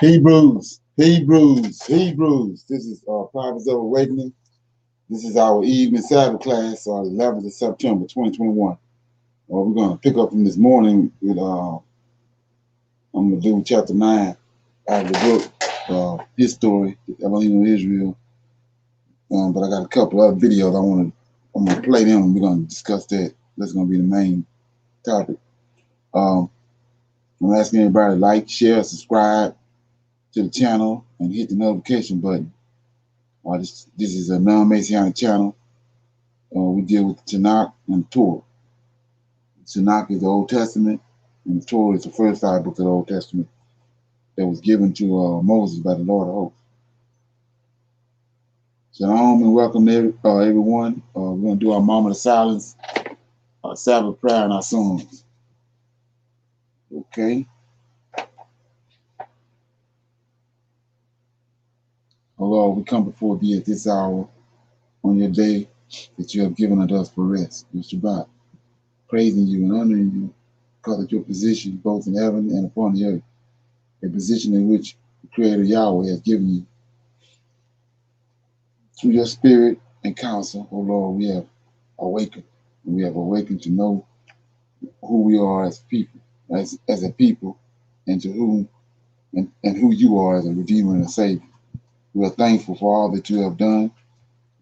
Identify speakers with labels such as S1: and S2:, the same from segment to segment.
S1: Hebrews. This is Prophets of Awakening. This is our evening Sabbath class, 11th of September, 2021. We're going to pick up from this morning with, I'm going to do chapter 9 out of the book, His Story, Hebrew Israel. But I got a couple other videos I'm going to play them and we're going to discuss that. That's going to be the main topic. I'm asking everybody to like, share, subscribe to the channel and hit the notification button. This is a non-Messianic channel. We deal with the Tanakh and the Torah. The Tanakh is the Old Testament, and the Torah is the first 5 books of the Old Testament that was given to Moses by the Lord of hosts. Shalom and welcome to everyone. We're going to do our moment of silence, our Sabbath prayer, and our songs. Okay. Oh Lord, we come before thee at this hour on your day that you have given unto us for rest, your Shabbat, praising you and honoring you because of your position both in heaven and upon the earth, a position in which the Creator Yahweh has given you. Through your spirit and counsel, O Lord, we have awakened. And we have awakened to know who we are as people, as a people, and to whom and who you are as a Redeemer and a Savior. We are thankful for all that you have done,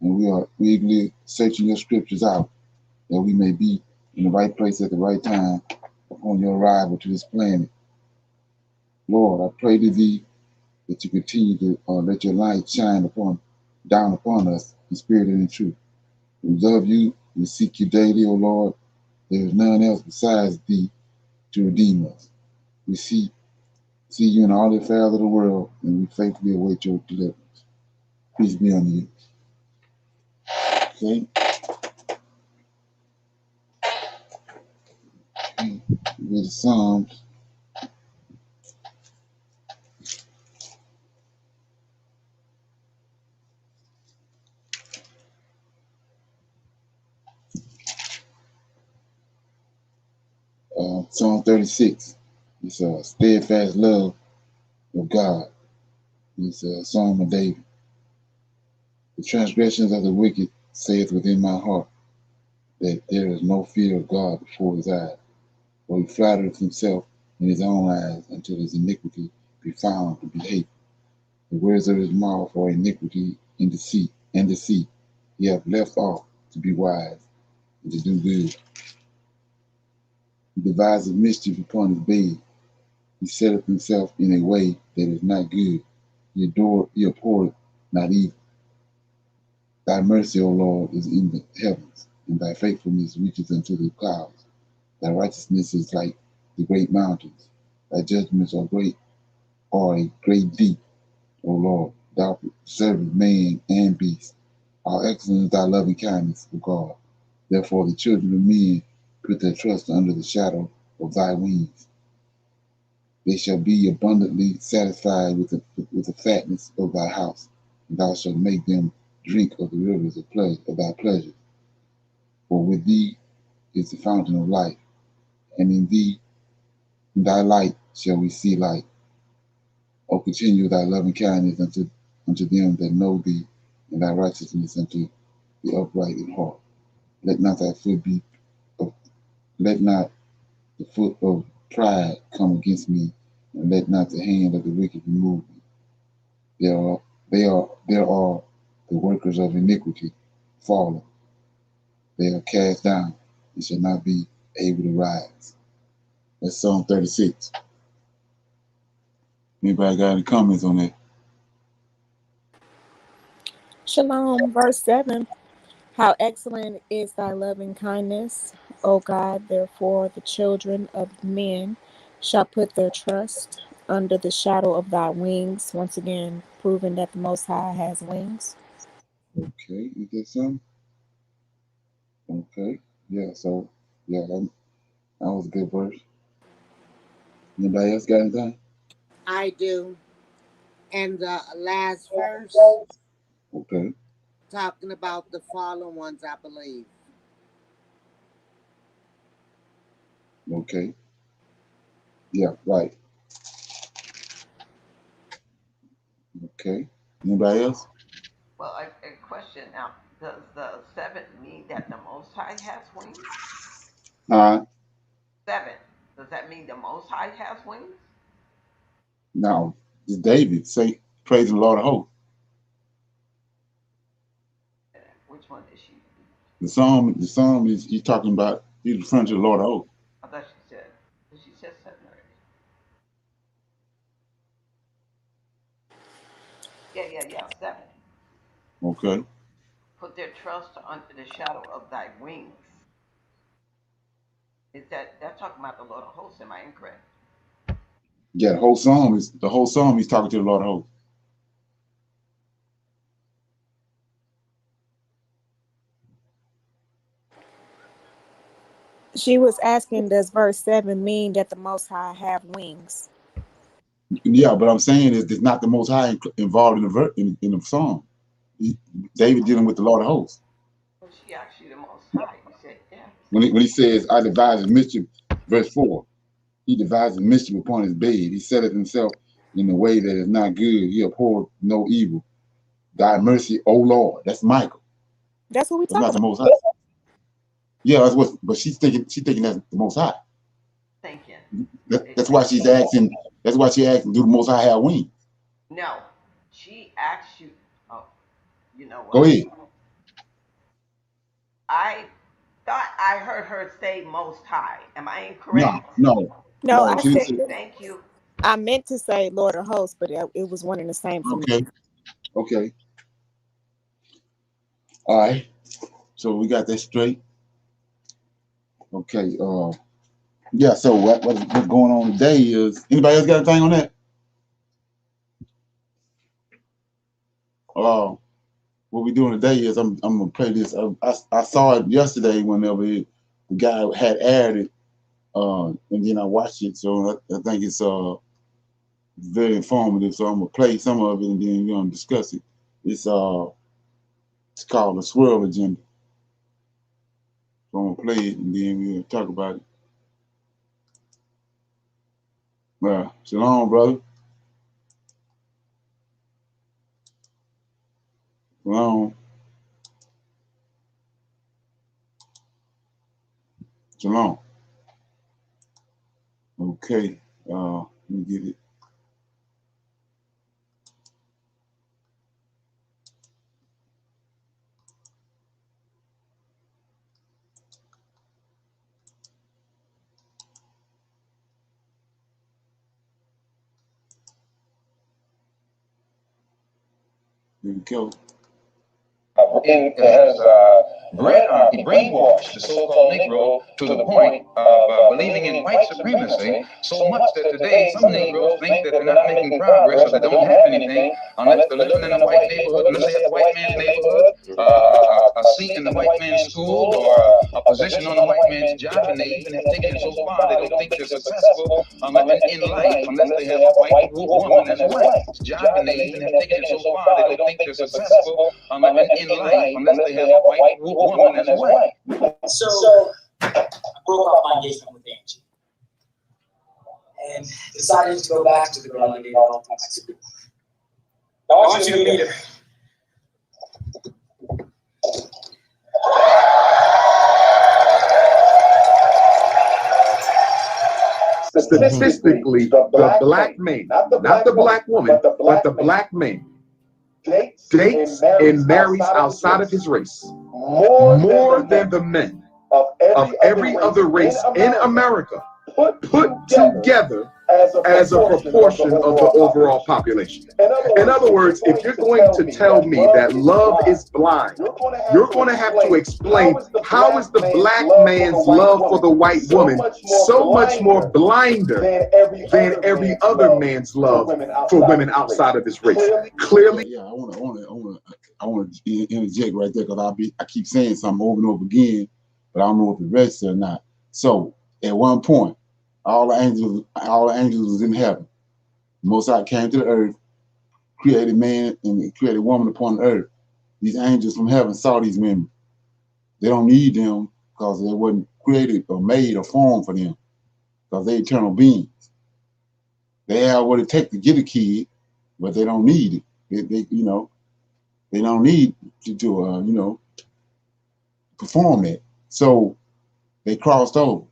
S1: and we are eagerly searching your scriptures out that we may be in the right place at the right time upon your arrival to this planet. Lord, I pray to thee that you continue to let your light shine down upon us in spirit and in truth. We love you, we seek you daily, O Lord. There is none else besides thee to redeem us. We see you in all the affairs of the world, and we faithfully await your deliverance. Peace be unto you. Okay? Read the Psalms. Psalm 36. It's a steadfast love of God. It's a Psalm of David. The transgressions of the wicked saith within my heart that there is no fear of God before his eyes. For he flattereth himself in his own eyes until his iniquity be found to be hateful. The words of his mouth are iniquity and deceit. He hath left off to be wise and to do good. He deviseth mischief upon his bed. He setteth himself in a way that is not good. He abhorreth not evil. Thy mercy, O Lord, is in the heavens, and thy faithfulness reaches unto the clouds. Thy righteousness is like the great mountains. Thy judgments are a great deep, O Lord. Thou preservest man and beast. How excellent is thy loving kindness, O God. Therefore the children of men put their trust under the shadow of thy wings. They shall be abundantly satisfied with the fatness of thy house, and thou shalt make them drink of the rivers of thy pleasure. For with thee is the fountain of life, and in thy light shall we see light. O continue thy loving kindness unto them that know thee, and thy righteousness unto the upright in heart. Let not let not the foot of pride come against me, and let not the hand of the wicked remove me. There are the workers of iniquity fallen. They are cast down and shall not be able to rise. That's Psalm 36. Anybody got any comments on that?
S2: Shalom, verse 7. How excellent is thy loving kindness, O God. Therefore, the children of men shall put their trust under the shadow of thy wings. Once again, proving that the Most High has wings.
S1: Okay, you get some? Okay, yeah, so, yeah, that was a good verse. Anybody else got anything?
S3: I do. And the last verse,
S1: Okay,
S3: talking about the fallen ones, I believe.
S1: okay, yeah, right. Okay. Anybody else?
S4: Well, a question now. Does the seventh mean that the Most High has wings?
S1: Uh,
S4: Seven. Does that mean the Most High has wings?
S1: now, it's David say, praising the Lord of hosts.
S4: Which one is she?
S1: The psalm is he's talking about, he's referring to the Lord of hosts.
S4: I thought she said seven already. Yeah, seven.
S1: Okay.
S4: Put their trust under the shadow of thy wings. Is that's talking about the Lord of hosts? Am I incorrect?
S1: Yeah, the whole psalm he's talking to the Lord of hosts.
S2: She was asking, does verse 7 mean that the Most High have wings?
S1: Yeah, but I'm saying is there's not the Most High involved in the psalm. David dealing with the Lord of hosts.
S4: Well, she asked you the Most High. You said yes.
S1: When he says, I devised mischief, verse 4, he devises mischief upon his bed. He setteth himself in a way that is not good. He abhorred no evil. Thy mercy, O Lord. That's Michael.
S2: That's what we
S1: That's
S2: talking
S1: not the
S2: about.
S1: Most High. Yeah, that's what. But she's thinking that's the Most High.
S4: Thinking.
S1: That's why she's asking. That's why she asking, do the Most High have wings?
S4: No, she asked you. Oh, you know
S1: Go
S4: what?
S1: ahead.
S4: I thought I heard her say Most High. Am I
S1: No,
S4: incorrect?
S1: no,
S2: No,
S1: no.
S2: I
S1: She didn't
S2: said
S1: say.
S4: Thank you.
S2: I meant to say Lord of Hosts, but it was one and the same for me.
S1: Okay, okay. All right. So we got that straight. Okay. Yeah. So what's going on today is anybody else got anything on that? What we doing today is I'm gonna play this. I saw it yesterday whenever the guy had aired it, and then I watched it. So I think it's very informative. So I'm gonna play some of it and then we're gonna discuss it. It's called the Swirl Agenda. So I'm gonna play it and then we'll talk about it. Shalom, brother. Shalom. Shalom. Okay. Let me get it. Here we go.
S5: Has brainwashed the so-called Negro to the point of believing in white supremacy so much that today some Negroes think that they're not making progress or they don't have anything unless they're living in a white neighborhood, unless they have a white man's neighborhood, a seat in the white man's school, or a position on the white man's job, and they even have taken it so far they don't think they're successful in life unless they have a white woman as a wife's job, and they even have taken it so far they don't think they're successful in life unless they have a white woman as a wife.
S6: So I broke off my engagement with Angie and decided to go back to the girl I dated all through high school. I want you to meet her.
S7: Statistically, the black man, not the black woman, but the black man dates and marries outside of his race more than the men of every other race in America put together as a proportion of the overall population. In other words, if you're going to tell me that love is blind, you're going to have to explain how is the black man's love for the white woman so much more blinder than every other man's love for women outside of his race. Clearly.
S1: Yeah, I want to interject right there because I keep saying something over and over again, but I don't know if it registered or not. So at one point, all the angels was in heaven. The Most High came to the earth, created man and created woman upon the earth. These angels from heaven saw these women. They don't need them because they wasn't created or made or formed for them because they're eternal beings. They have what it takes to get a kid, but they don't need it. They you know, they don't need to you know, perform it. So they crossed over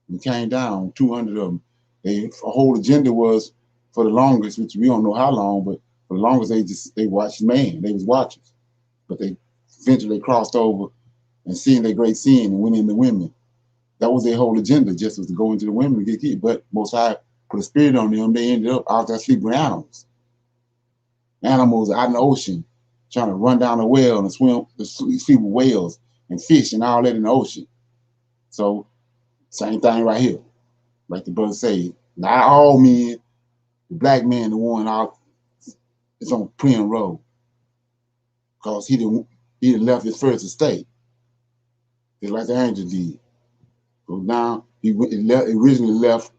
S1: and came down, 200 of them. Their whole agenda was, for the longest, which we don't know how long, but for the longest they watched man. They was watchers. But they eventually crossed over and seeing their great sin and went into women. That was their whole agenda, just was to go into the women and get kids. But Most High put a spirit on them. They ended up out there sleeping with animals. Animals out in the ocean, trying to run down a well and sleep with whales and fish and all that in the ocean. So same thing right here. Like the brother said, not all men, the black man, the one out is on Prim Road. Because he didn't left his first estate. Just like the angel did. So now he originally left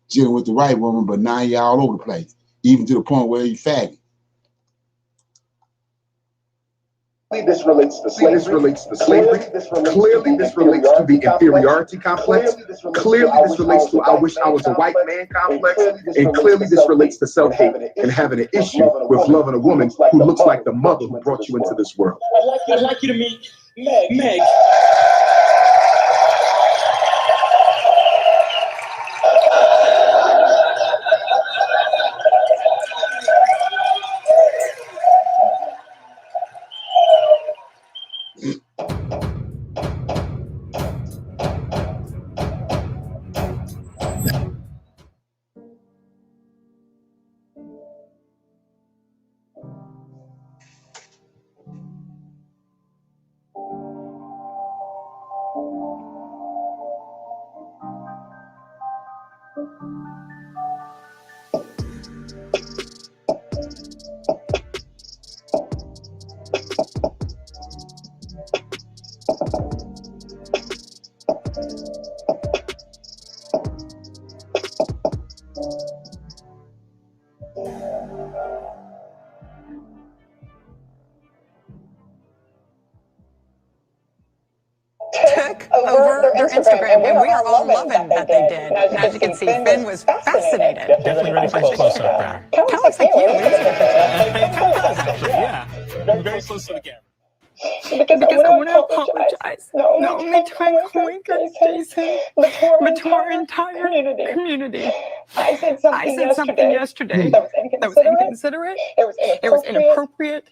S1: dealing with the white woman, but now he all over the place. Even to the point where he faggot.
S7: This relates to slavery. Clearly, this relates to the inferiority complex. Clearly, this relates to I wish I was a white man complex. And clearly, this relates to self-hate and having an issue with loving a woman who looks like the mother who brought you into this world.
S6: I'd like you to meet Meg.
S8: Took over their Instagram, and we are all loving that they did. And as you can see, Finn was fascinated.
S9: Definitely ready for a close up there.
S8: Kind of looks like you.
S9: It kind of does, actually, yeah. Very close to the camera.
S8: Because I want to apologize. Not only to my coworkers, Jason, but to our entire community. I said something yesterday that was inconsiderate. It was inappropriate.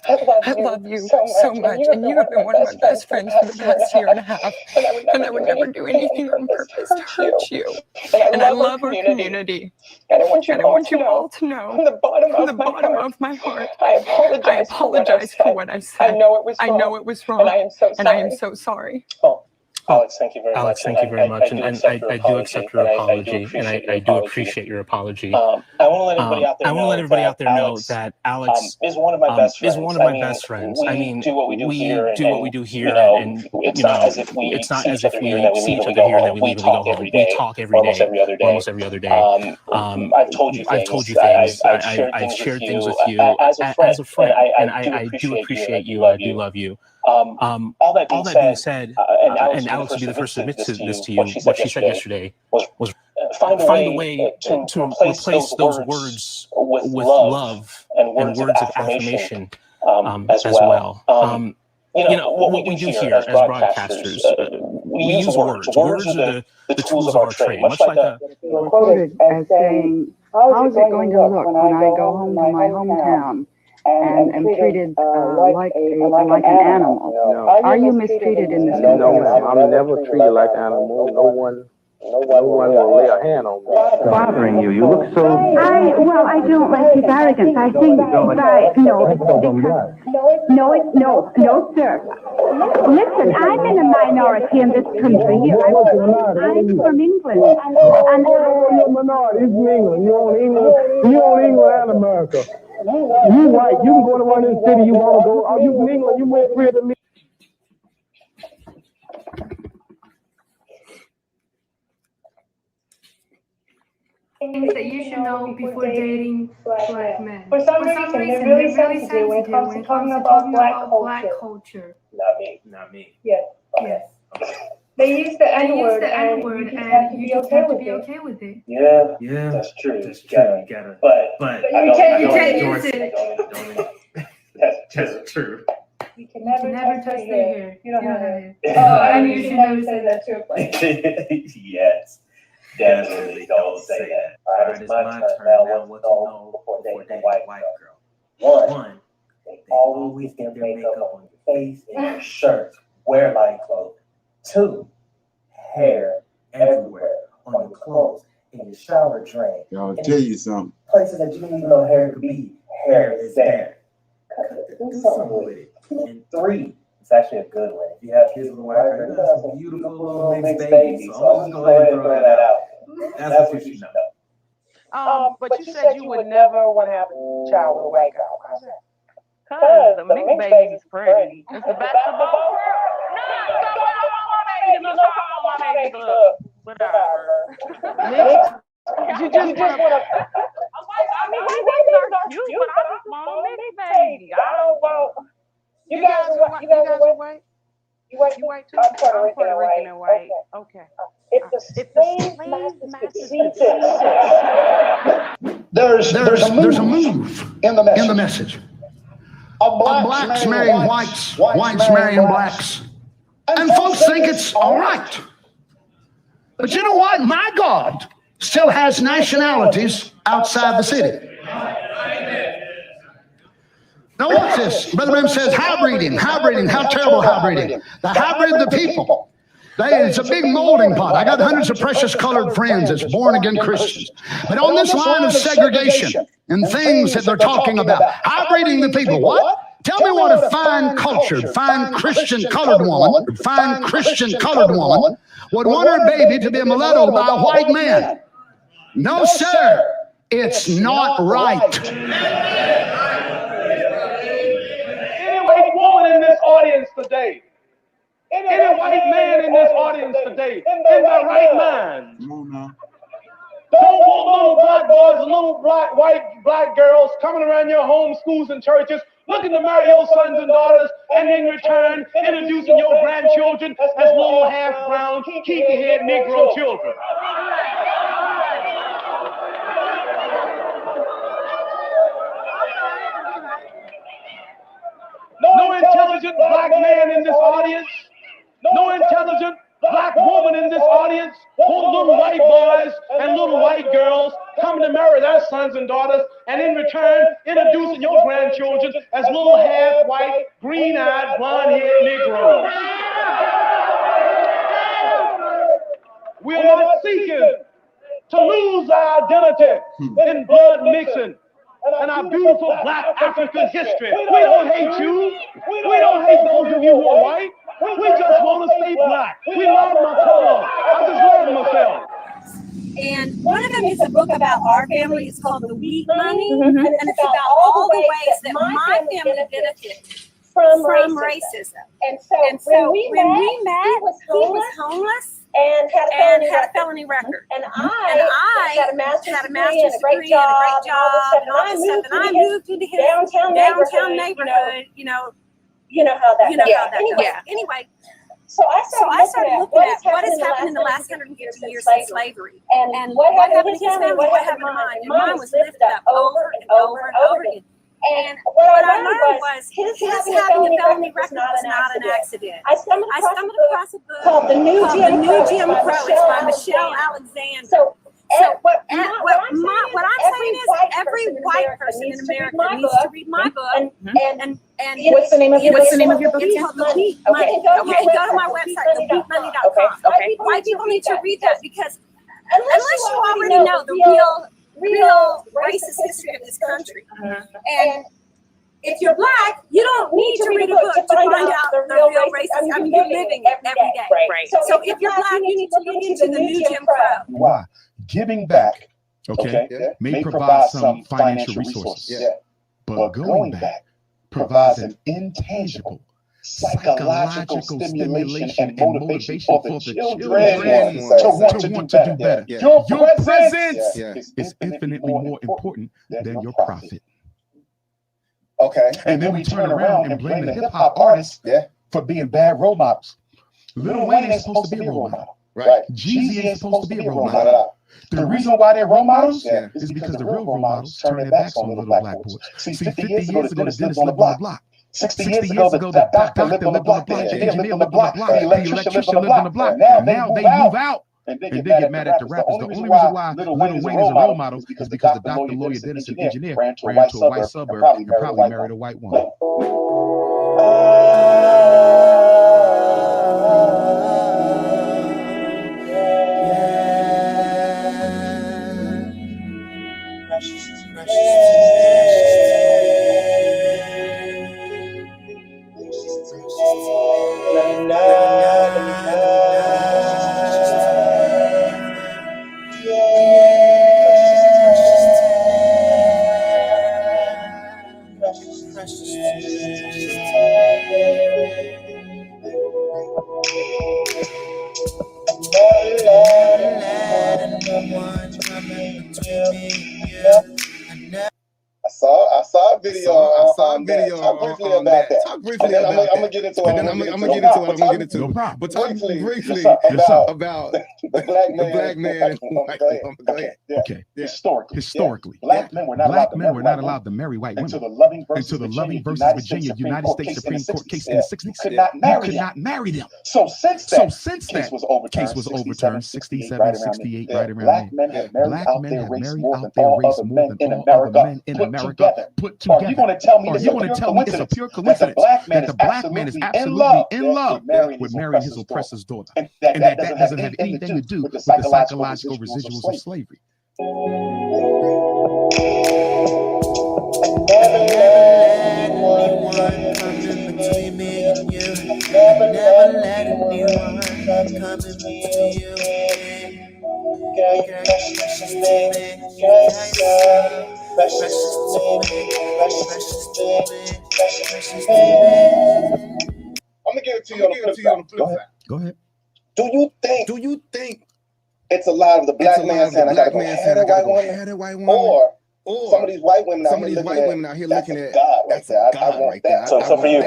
S8: I love you so much, and you have been one of my best friends for the past year and a half, and I would never do anything on purpose to hurt you. And I love our community, and I want you all to know, from the bottom of my heart, I apologize for what I said. I know it was wrong, and I am so sorry.
S9: Alex, thank you very much. And I do accept your apology, and I do appreciate your apology. I want to let everybody out there know that Alex is one of my best friends. I mean, we do what we do here, and it's not as if we see each other here and then we leave and we go home. We talk every day, almost every other day. I've told you things. I've shared things with you as a friend, and I do appreciate you. I do love you. All that being said, and Alex would be the first to admit this to you, what she said yesterday was find a way to replace those words with love and words of affirmation as well. What we do here as broadcasters, we use words. Words are the tools of our trade, much like a...
S10: Quoted as saying, how is it going to look when I go home to my hometown and am treated like an animal?
S11: No.
S10: Are you mistreated in this?
S11: No, ma'am. I'm never treated like an animal. No one will lay a hand on me.
S12: Bothering you. You look so...
S10: I don't like his arrogance. I think no, sir. Listen, I'm in a minority in this country. Here, I'm from England. And
S12: you're a minority. It's from England. You're on England and America. You white. You can go to one of the city you want to go. Are you from England? You more free than me.
S13: Things that you should know before dating black men. For some reason, they're really sensitive when it comes to talking about black culture.
S11: Not me.
S13: Yes.
S11: Okay.
S13: They use the N-word, and you just have to be okay with it.
S6: Yeah, that's true. That's true. You gotta, but
S13: you can't use it.
S6: That's true.
S13: You can never touch their hair. You don't have hair. Oh, and you should never say that to a place.
S6: Yes, definitely don't say that. All right, it's my turn now. What to know before dating a white girl? One, they always get their makeup on your face and your shirt. Wear light clothes. Two, hair everywhere on your clothes, in your shower drain.
S1: Y'all tell you something.
S6: Places that you didn't even know hair could be. Hair is there. Do something with it. And three, it's actually a good one. If you have kids with a white hair, you're gonna have some beautiful little mixed babies. So I'm just go ahead and throw that out. That's what you should know.
S11: But you said you would never want to have a child with a white girl. Because the mixed baby's pretty. It's the basketball world. Whatever. You just want to. I mean, my babies are cute, but I just want a mixed baby. I don't want. You guys are white? You white too? I'm Puerto Rican and white. Okay. It's the same
S14: There's a move in the message. Of blacks marrying whites, whites marrying blacks. And folks think it's all right. But you know what? My God still has nationalities outside the city. Now watch this. Brother Brim says hybriding, how terrible hybriding. The hybrid the people. It's a big molding pot. I got hundreds of precious colored friends that's born-again Christians. But on this line of segregation and things that they're talking about, hybriding the people, what? Tell me what a fine cultured, fine Christian colored woman would want her baby to be mulatto by a white man. No, sir, it's not right.
S12: Any white woman in this audience today, any white man in this audience today, in their right mind, don't want little black boys and little black girls coming around your homes, schools, and churches looking to marry your sons and daughters, and in return introducing your grandchildren as little half-brown, keep-your-head Negro children. No intelligent black man in this audience, no intelligent black woman in this audience want little white boys and little white girls coming to marry their sons and daughters, and in return introducing your grandchildren as little half-white, green-eyed, blonde-haired Negroes. We're not seeking to lose our identity in blood mixing and our beautiful black African history. We don't hate you. We don't hate those of you who are white. We just want to stay black. We love my color. I just love myself.
S15: And one of them is a book about our family. It's called The Wheat Money. And it's about all the ways that my family benefited from racism. And so when we met, he was homeless and had a felony record. And I had a master's degree and a great job and all this stuff. And I moved into his downtown neighborhood, you know how that goes. Anyway, so I started looking at what has happened in the last 150 years since slavery. And what happened to his family, what happened to mine. And mine was lifted up over and over and over again. And what I learned was his having a felony record was not an accident. I stumbled across a book called The New Jim Crow. It's by Michelle Alexander. So what I'm saying is every white person in America needs to read my book. And what's the name of your book? It's called The Wheat Money. You can go to my website, thewheatmoney.com. White people need to read that, because unless you already know the real racist history of this country, and if you're black, you don't need to read a book to find out the real racism. I mean, you're living it every day. Right. So if you're black, you need to look into the new Jim Crow.
S7: Why? Giving back, may provide some financial resources, but going back provides an intangible psychological stimulation and motivation for the children to want to do better. Your presence is infinitely more important than your profit. And then we turn around and blame the hip-hop artists for being bad role models. Lil Wayne ain't supposed to be a role model. Right. Jeezy ain't supposed to be a role model. The reason why they're role models is because the real role models turn their backs on little black boys. See, 50 years ago, the dentist lived on the block. 60 years ago, the doctor lived on the block. The engineer lived on the block. The electrician lived on the block. Now they move out. And they get mad at the rappers. The only reason why Lil Wayne is a role model is because the doctor, lawyer, dentist, and engineer ran to a white suburb and probably married a white woman. I saw a video on that. Talk briefly about that. I'm gonna get into it. I'm gonna get into it. But talk briefly about the black man and white woman. Go ahead. Okay. Historically, black men were not allowed to marry white women until the Loving versus Virginia United States Supreme Court case in the 60s. You could not marry them. So since that case was overturned, 67, 68, right around there, black men have married out their race more than all other men in America put together. Are you going to tell me it's a pure coincidence that the black man is absolutely in love with marrying his oppressor's daughter, and that doesn't have anything to do with the psychological residuals of slavery? Never let anyone come in between me and you. Never let anyone come in between you. Girl, you're precious to me. Girl, you're precious to me. Precious to me. I'm gonna give it to you on the flip side. Go ahead. Do you think it's a lot of the black man saying I gotta go have that white woman? Or some of these white women out here looking at that's a God right there. So for you,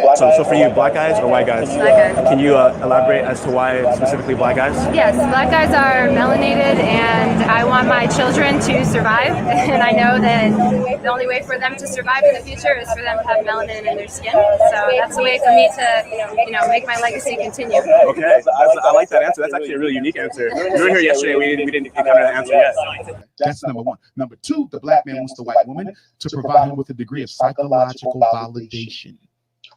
S7: black guys or white guys?
S16: Black guys.
S7: Can you elaborate as to why specifically black guys?
S16: Yes, black guys are melanated, and I want my children to survive. And I know that the only way for them to survive in the future is for them to have melanin in their skin. So that's a way for me to, make my legacy continue.
S7: Okay, I like that answer. That's actually a really unique answer. We were here yesterday. We didn't encounter that answer yet. That's number one. Number two, the black man wants the white woman to provide him with a degree of psychological validation.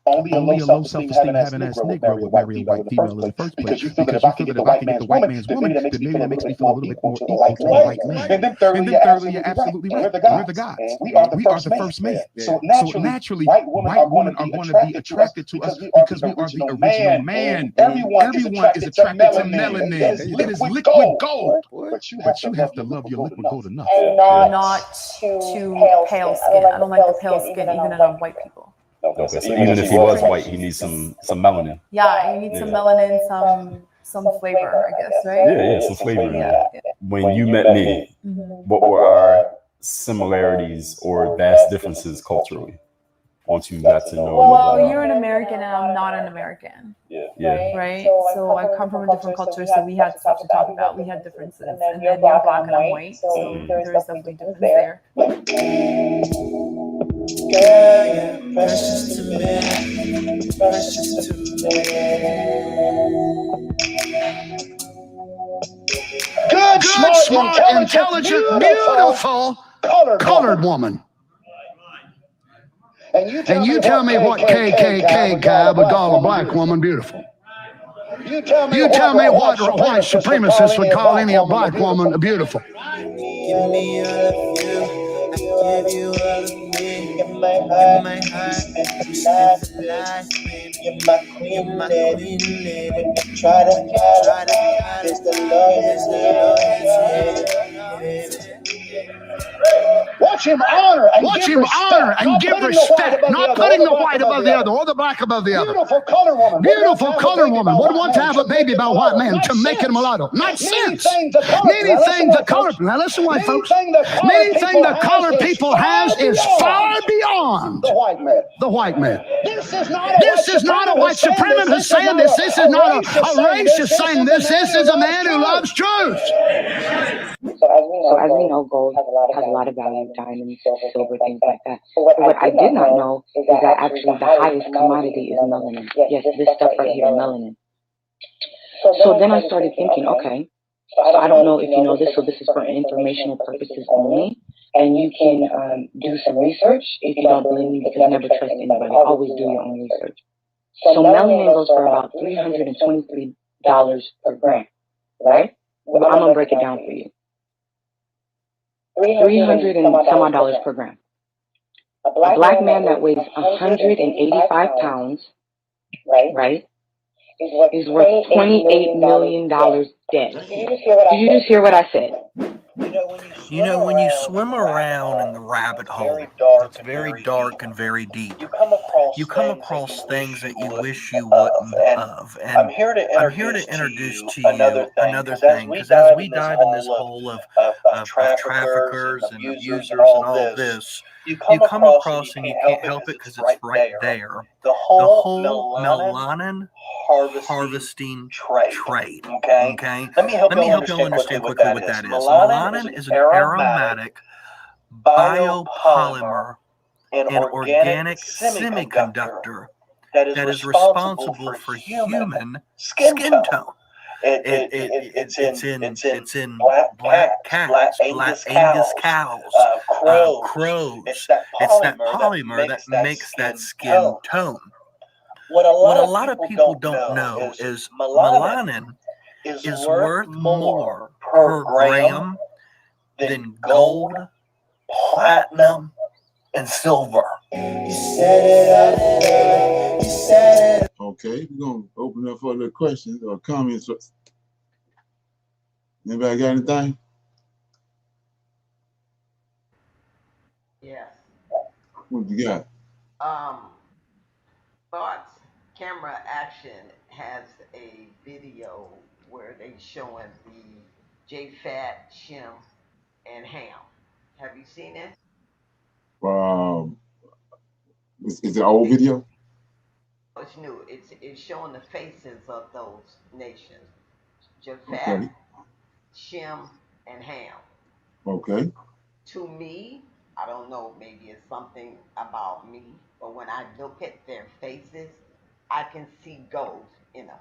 S7: Only a low self-esteem having as Negro would marry a white female in the first place, because you feel that if I can get the white man's woman, then maybe that makes me feel a little bit more equal to the white man. And then thirdly, you're absolutely right. We're the gods. We are the first man. So naturally, white women are going to be attracted to us because we are the original man. Everyone is attracted to melanin. It is liquid gold. But you have to love your liquid gold enough.
S8: Not too pale skin. I don't like the pale skin, even on white people.
S17: Okay, so even if he was white, he needs some melanin.
S8: Yeah, he needs some melanin, some flavor, I guess, right?
S17: Yeah, some flavor. Yeah. When you met me, what were our similarities or vast differences culturally? Once you got to know.
S8: Well, you're an American and I'm not an American. Yeah. Right? So I come from a different culture, so we had stuff to talk about. We had differences. And then you're black and I'm white, so there is definitely difference there.
S6: Girl, you're precious to me, precious to me.
S14: Good, smart, intelligent, beautiful colored woman. And you tell me what KKK guy would call a black woman beautiful. You tell me what white supremacists would call any black woman beautiful.
S6: Give me all of you. I give you all of me. In my heart, you spend the life, baby. You're my queen, lady. When you try to hide, there's the loyalty.
S14: Watch him honor and give respect, not putting the white above the other or the black above the other. Beautiful colored woman would want to have a baby by a white man to make it a mulatto. Not sense. Many things the colored, now listen, white folks. Many things the colored people has is far beyond the white man. This is not a white supremacist saying this. This is not a racist saying this. This is a man who loves truth.
S18: So as we know, gold has a lot of value, diamonds, silver, things like that. But what I did not know is that actually the highest commodity is melanin. Yes, this stuff right here, melanin. So then I started thinking, okay, so I don't know if you know this, so this is for informational purposes only. And you can do some research if you don't believe me, because never trust anybody. Always do your own research. So melanin goes for about $323 per gram, right? I'm going to break it down for you. 300 and some odd dollars per gram. A black man that weighs 185 pounds, right, is worth $28 million dead. Did you just hear what I said?
S19: You know, when you swim around in the rabbit hole, it's very dark and very deep. You come across things that you wish you wouldn't have. And I'm here to introduce to you another thing, because as we dive in this hole of traffickers and abusers and all this, you come across and you can't help it because it's right there. The whole melanin harvesting trade. Okay? Let me help y'all understand quickly what that is. Melanin is an aromatic biopolymer and organic semiconductor that is responsible for human skin tone. It's in black cats, black Angus cows, crows. It's that polymer that makes that skin tone. What a lot of people don't know is melanin is worth more per gram than gold, platinum, and silver.
S1: Okay, we're going to open up for the questions or comments. Anybody got anything?
S4: Yes.
S1: What you got?
S4: Thoughts Camera Action has a video where they showing the JFAT, Shem, and Ham. Have you seen it?
S1: Is it an old video?
S4: It's new. It's showing the faces of those nations. Japhet,
S1: Okay.
S4: Shem, and Ham.
S1: Okay.
S4: To me, I don't know, maybe it's something about me, but when I look at their faces, I can see gold in them.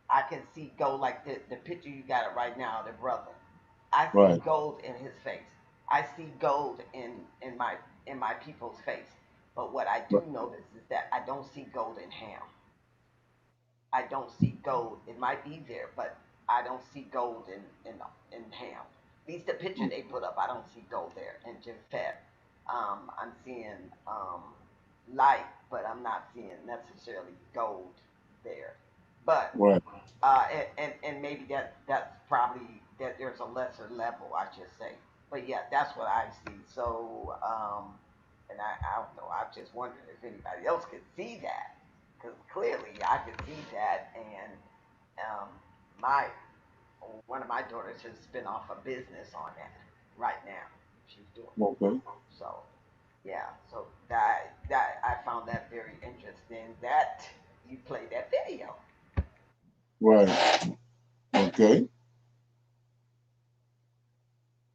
S4: I can see gold, like the picture you got it right now, the brother. I see gold in his face. I see gold in my people's face. But what I do notice is that I don't see gold in Ham. I don't see gold. It might be there, but I don't see gold in Ham. At least the picture they put up, I don't see gold there. And Japhet, I'm seeing light, but I'm not seeing necessarily gold there. But and maybe that's probably that there's a lesser level, I should say. But yeah, that's what I see. So and I don't know. I'm just wondering if anybody else could see that. Because clearly I can see that, and my one of my daughters has spin off a business on that right now. She's doing
S1: okay.
S4: So yeah, so that I found that very interesting that you played that video.
S1: Right. Okay.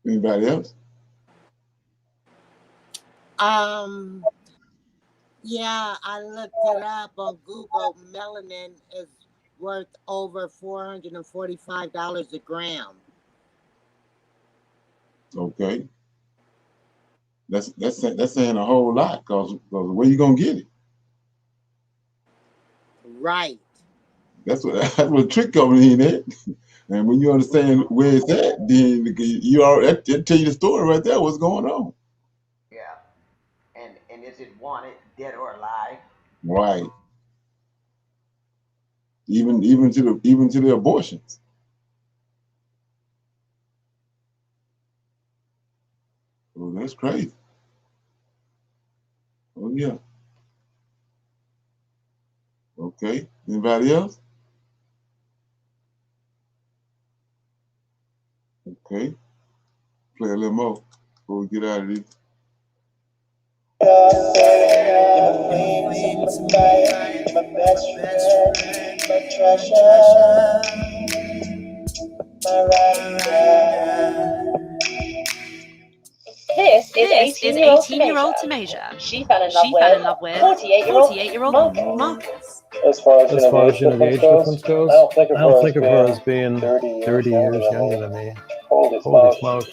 S1: Anybody else?
S3: Yeah, I looked it up on Google. Melanin is worth over $445 a gram.
S1: Okay. That's saying a whole lot, because where you gonna get it?
S3: Right.
S1: That's what trick coming in at. And when you understand where it's at, then you already tell you the story right there. What's going on?
S4: Yeah. And is it wanted, dead or alive?
S1: Right. Even to the abortions. Oh, that's crazy. Oh, yeah. Okay. Anybody else? Okay. Play a little more before we get out of this. My best friend, my treasure, my right.
S20: This is 18-year-old Tamasia. She fell in love with 48-year-old Marcus.
S6: As far as the age difference goes, I don't think of her as being 30 years younger than me. Holy smokes.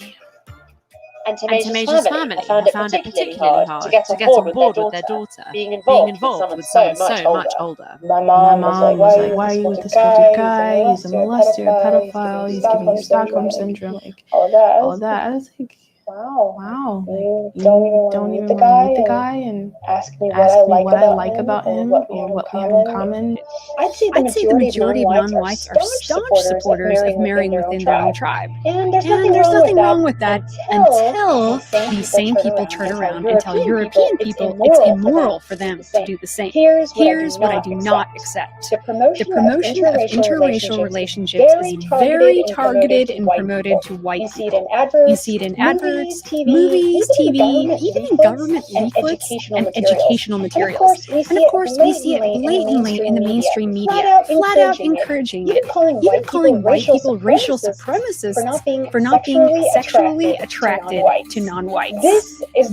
S20: And Tamasia's family have found it particularly hard to get on board with their daughter being involved with someone so much older.
S21: My mom was like, why are you with this older guy? He's a molester, a pedophile, he's giving you Stockholm syndrome, like all that. I was like, wow, like, you don't even want to meet the guy and ask me what I like about him or what we have in common.
S20: I'd say the majority of non-whites are staunch supporters of marrying within their own tribe. And there's nothing wrong with that until these same people turn around and tell European people it's immoral for them to do the same. Here's what I do not accept. The promotion of interracial relationships is very targeted and promoted to white people. You see it in adverts, movies, TV, even in government leaflets and educational materials. And of course, we see it blatantly in the mainstream media, flat out encouraging it, even calling white people racial supremacists for not being sexually attracted to non-whites. This is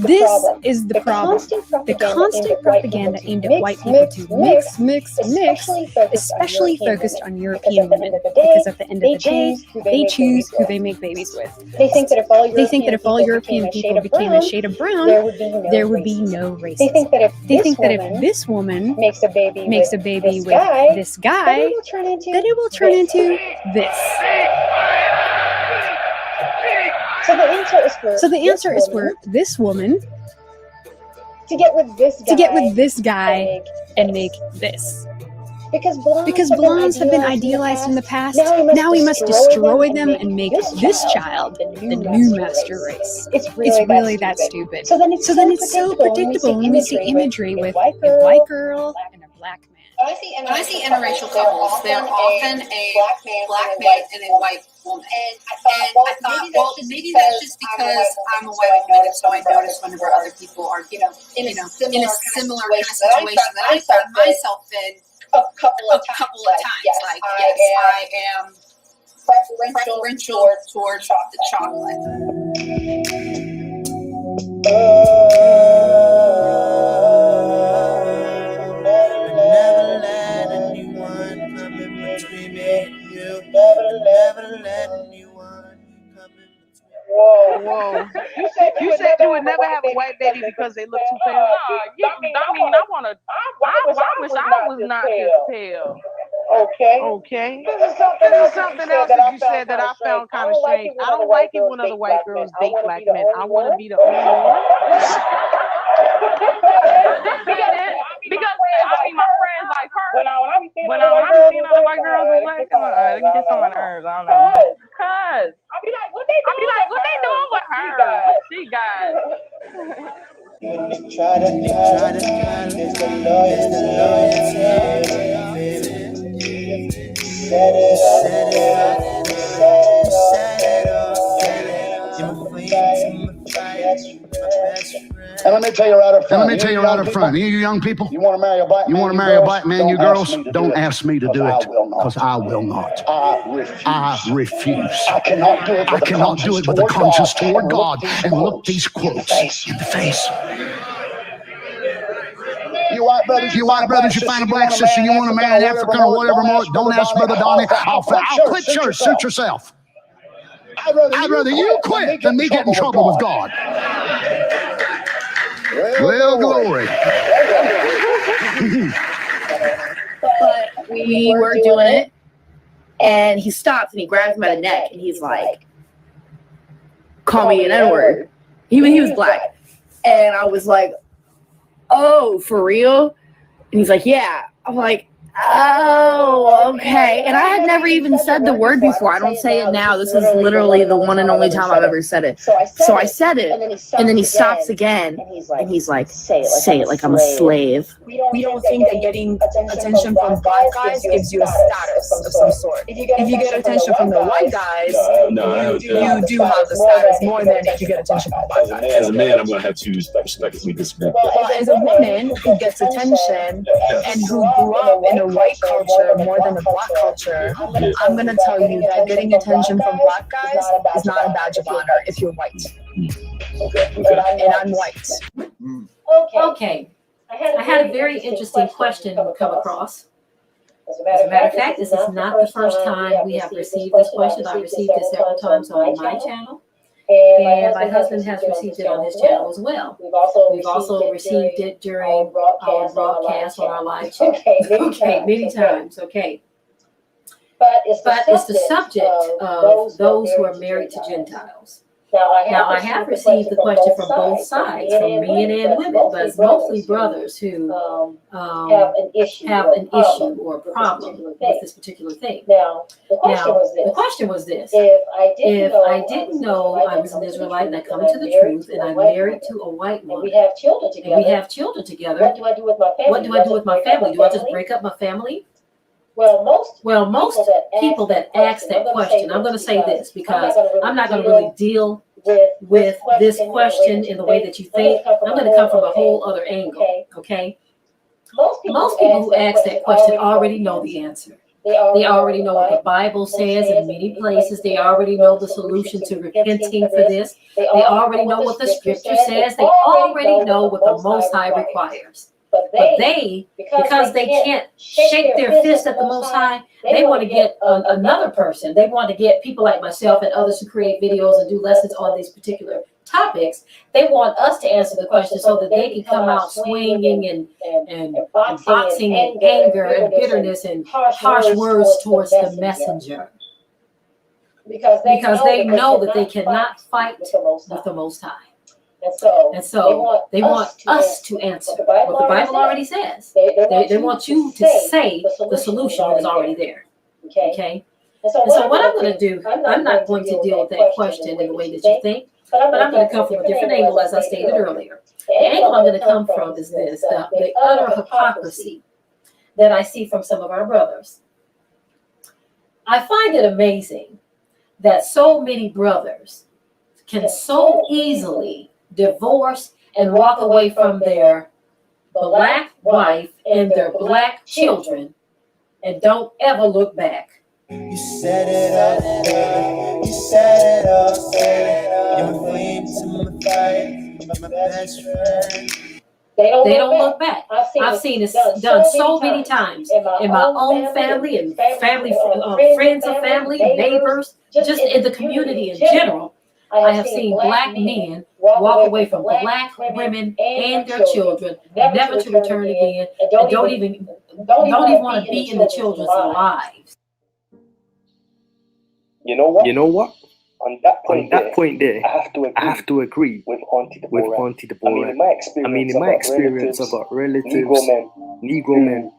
S20: the problem. The constant propaganda aimed at white people to mix, especially focused on European women, because at the end of the day, they choose who they make babies with. They think that if all European people became a shade of brown, there would be no racism. They think that if this woman makes a baby with this guy, then it will turn into this. So the answer is for this woman to get with this guy and make this. Because blondes have been idealized in the past, now we must destroy them and make this child the new master race. It's really that stupid. So then it's so predictable when we see imagery with a white girl and a black man.
S22: When I see interracial couples, they're often a black man and a white woman. And I thought, well, maybe that's just because I'm a white woman, and so I notice whenever other people are, in a similar kind of situation that I found myself in a couple of times. Yes, I am preferential towards the chocolate. Never let anyone come in between me and you. Never let anyone come in between.
S11: Whoa. You said you would never have a white baby because they look too pale? I wish I was not this pale. Okay. This is something else that you said that I found kind of strange. I don't like it when other white girls date black men. I want to be the only one. Because my friends like her. When I be seeing other white girls with black, let me get some of hers. I don't know. Cause I'll be like, what they doing with her? What she got?
S22: Even if you try to, there's the loyalty, baby. Set it up, you're my best friend.
S14: And let me tell you right up front, you young people, you want to marry a black man, you girls, don't ask me to do it, because I will not. I refuse. I cannot do it with a conscience toward God and look these quotes in the face. You white brothers, you find a black sister, you want to marry an African or whatever more, don't ask Brother Donnie. I'll quit church, suit yourself. I'd rather you quit than me get in trouble with God. Well, glory.
S23: But we were doing it, and he stops and he grabs me by the neck, and he's like, call me an N-word. He was black. And I was like, oh, for real? And he's like, yeah. I'm like, Oh, okay. And I had never even said the word before. I don't say it now. This is literally the one and only time I've ever said it. So I said it, and then he stops again, and he's like, say it like I'm a slave.
S8: We don't think that getting attention from black guys gives you a status of some sort. If you get attention from the white guys, you do have the status more than if you get attention from black guys.
S7: As a man, I'm going to have to respectfully disagree.
S8: Well, as a woman who gets attention and who grew up in a white culture more than a black culture, I'm going to tell you that getting attention from black guys is not a badge of honor if you're white. And I'm white.
S2: Okay. I had a very interesting question come across. As a matter of fact, this is not the first time we have received this question. I've received it several times on my channel. And my husband has received it on his channel as well. We've also received it during our broadcast on our live chat. Okay, many times. Okay. But it's the subject of those who are married to Gentiles. Now, I have received the question from both sides, from men and women, but it's mostly brothers who have an issue or a problem with this particular thing. Now, the question was this. If I didn't know I was an Israelite and I come to the truth and I'm married to a white woman, and we have children together, what do I do with my family? Do I just break up my family? Well, most people that ask that question, I'm going to say this because I'm not going to really deal with this question in the way that you think. I'm going to come from a whole other angle, okay? Most people who ask that question already know the answer. They already know what the Bible says in many places. They already know the solution to repenting for this. They already know what the scripture says. They already know what the Most High requires. But they, because they can't shake their fist at the Most High, they want to get another person. They want to get people like myself and others who create videos and do lessons on these particular topics. They want us to answer the question so that they can come out swinging and boxing and anger and bitterness and harsh words towards the messenger. Because they know that they cannot fight with the Most High. And so they want us to answer what the Bible already says. They want you to say the solution is already there. Okay? And so what I'm going to do, I'm not going to deal with that question in the way that you think, but I'm going to come from a different angle, as I stated earlier. The angle I'm going to come from is this, the utter hypocrisy that I see from some of our brothers. I find it amazing that so many brothers can so easily divorce and walk away from their black wife and their black children and don't ever look back.
S5: You set it up, baby. You set it up, baby. You're my flame to my fire. You're my best friend.
S2: They don't look back. I've seen it done so many times in my own family and family, friends of family, neighbors, just in the community in general. I have seen black men walk away from black women and their children, never to return again, and don't even want to be in the children's lives.
S6: You know what?
S9: On that point there, I have to agree with Auntie Deborah. I mean, in my experience, I've got relatives, Negro men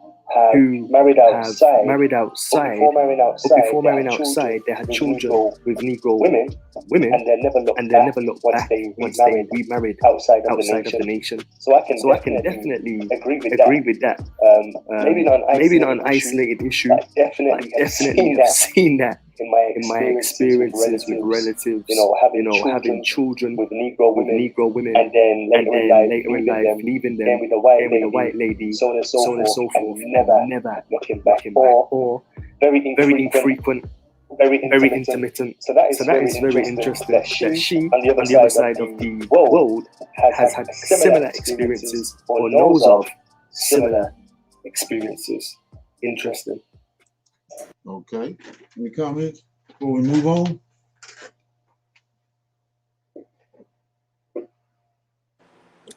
S9: who married outside, but before marrying outside, they had children with Negro women, and they never looked back once they remarried outside of the nation. So I can definitely agree with that. Maybe not an isolated issue, but definitely have seen that in my experiences with relatives, having children with Negro women, and then later in life leaving them with a white lady, so on and so forth, never looking back, or very infrequent, very intermittent. So that is very interesting that she, on the other side of the world, has had similar experiences or knows of similar experiences. Interesting.
S1: Okay. Any comments before we move on?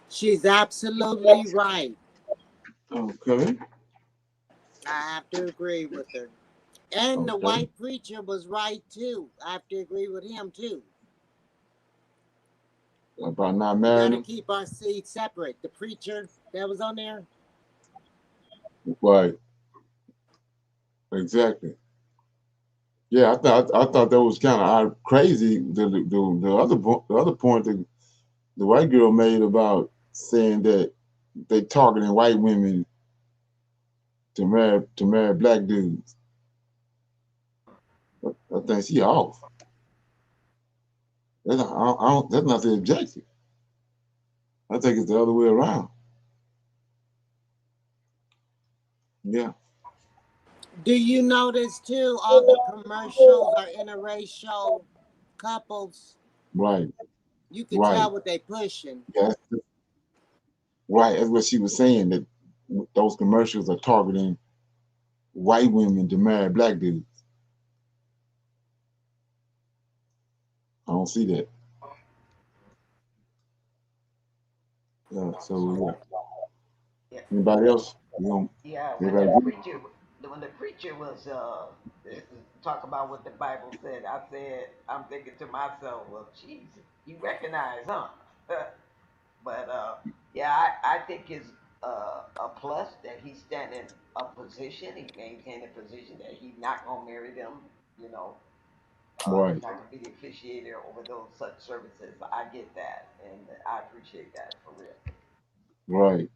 S3: She's absolutely right.
S1: Okay.
S3: I have to agree with her. And the white preacher was right too. I have to agree with him too.
S1: About not marrying.
S3: We gotta keep our seeds separate. The preacher that was on there.
S1: Right. Exactly. Yeah, I thought that was kind of crazy. The other point that the white girl made about saying that they targeting white women to marry black dudes. I think she off. That's not the objective. I think it's the other way around. Yeah.
S3: Do you notice too? All the commercials are interracial couples.
S1: Right.
S3: You can
S1: Right.
S3: tell what they pushing.
S1: Yeah, right. That's what she was saying, that those commercials are targeting white women to marry black dudes. I don't see that. So yeah. Anybody else?
S4: Yeah, when the preacher was talk about what the Bible said, I said, I'm thinking to myself, well, Jesus, you recognize, huh? But yeah, I think it's a plus that he's standing a position, he maintained a position that he's not gonna marry them, you know.
S1: Right.
S4: He's not gonna be the officiator over those such services. I get that, and I appreciate that for real.
S1: Right.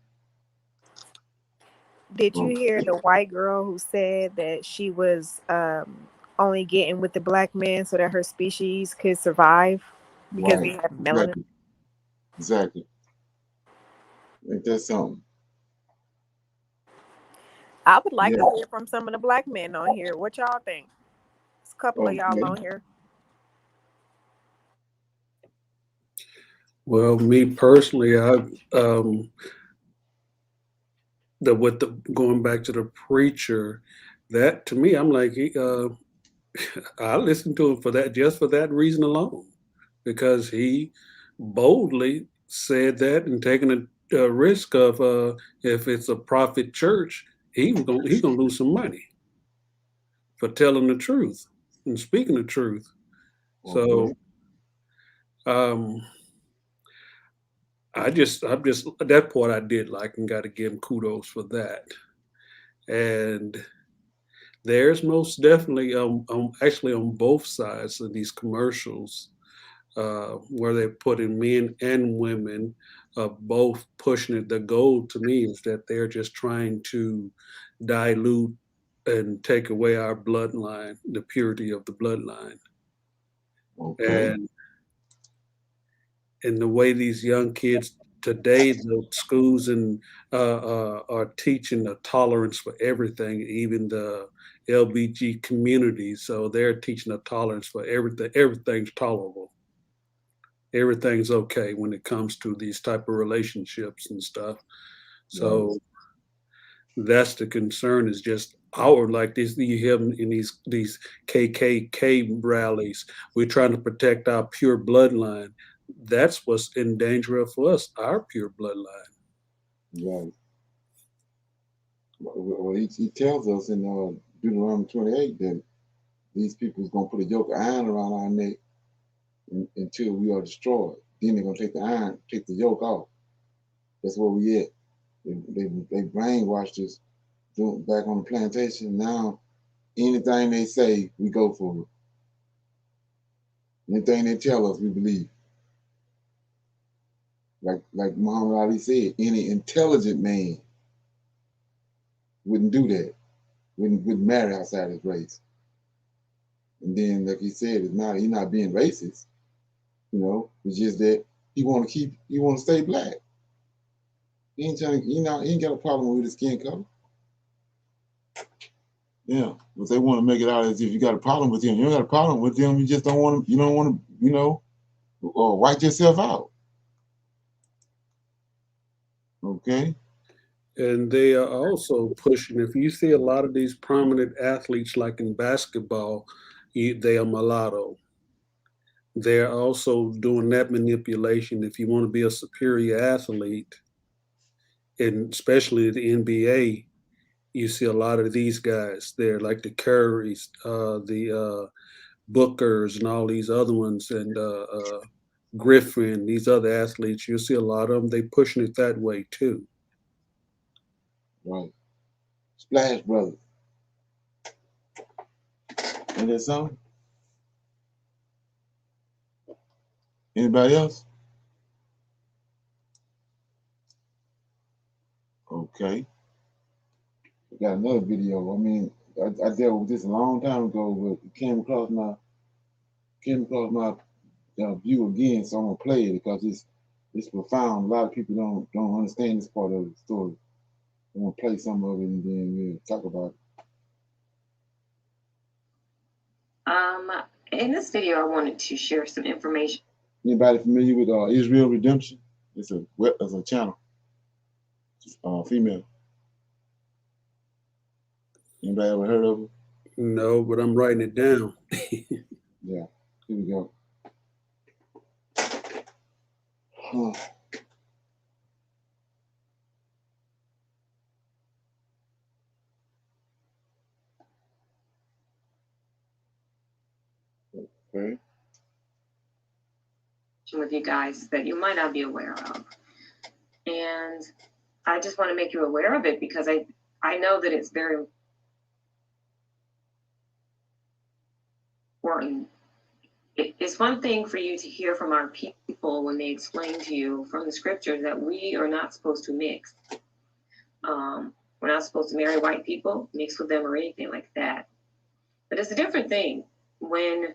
S10: Did you hear the white girl who said that she was only getting with the black man so that her species could survive because they have melanin?
S1: Exactly. Ain't that something?
S10: I would like to hear from some of the black men on here. What y'all think? There's a couple of y'all on here.
S12: Well, me personally, going back to the preacher, that to me, I'm like, I listen to him for that reason alone, because he boldly said that and taking a risk of if it's a prophet church, he's gonna lose some money for telling the truth and speaking the truth. So, I'm just that part I did like and got to give him kudos for that. And there's most definitely actually on both sides of these commercials where they're putting men and women both pushing it. The goal to me is that they're just trying to dilute and take away our bloodline, the purity of the bloodline.
S1: Okay.
S12: And the way these young kids today, the schools and are teaching a tolerance for everything, even the LBG community. So they're teaching a tolerance for everything. Everything's tolerable. Everything's okay when it comes to these type of relationships and stuff. So that's the concern, is just like this, you hear them in these KKK rallies. We're trying to protect our pure bloodline. That's what's in danger for us, our pure bloodline.
S1: Right. Well, he tells us in Deuteronomy 28 that these people is going to put a yoke of iron around our neck until we are destroyed. Then they're going to take the yoke off. That's where we at. They brainwashed us back on the plantation. Now, anything they say, we go for it. Anything they tell us, we believe. Like Muhammad Ali said, any intelligent man wouldn't do that. Wouldn't marry outside his race. And then, like he said, he's not being racist. You know, it's just that he want to stay black. He ain't trying to, he ain't got a problem with his skin color. Yeah, but they want to make it out as if you got a problem with him. You don't got a problem with him. You just don't want to, white yourself out. Okay.
S12: And they are also pushing, if you see a lot of these prominent athletes, like in basketball, they are mulatto. They're also doing that manipulation. If you want to be a superior athlete, and especially the NBA, you see a lot of these guys there, like the Currys, the Bookers, and all these other ones, and Griffin, these other athletes. You see a lot of them. They pushing it that way too.
S1: Right. Splash Brothers. Ain't that something? Anybody else? Okay. We got another video. I mean, I dealt with this a long time ago, but it came across my view again, so I'm gonna play it because it's profound. A lot of people don't understand this part of the story. I'm gonna play some of it and then we'll talk about
S13: it. In this video, I wanted to share some information.
S1: Anybody familiar with Israel Redemption? It's a channel. Female. Anybody ever heard of it?
S12: No, but I'm writing it down.
S1: Yeah. Here we go. Huh. Okay.
S13: With you guys that you might not be aware of. And I just want to make you aware of it because I know that it's very important. It's one thing for you to hear from our people when they explain to you from the scriptures that we are not supposed to mix. We're not supposed to marry white people, mix with them or anything like that. But it's a different thing when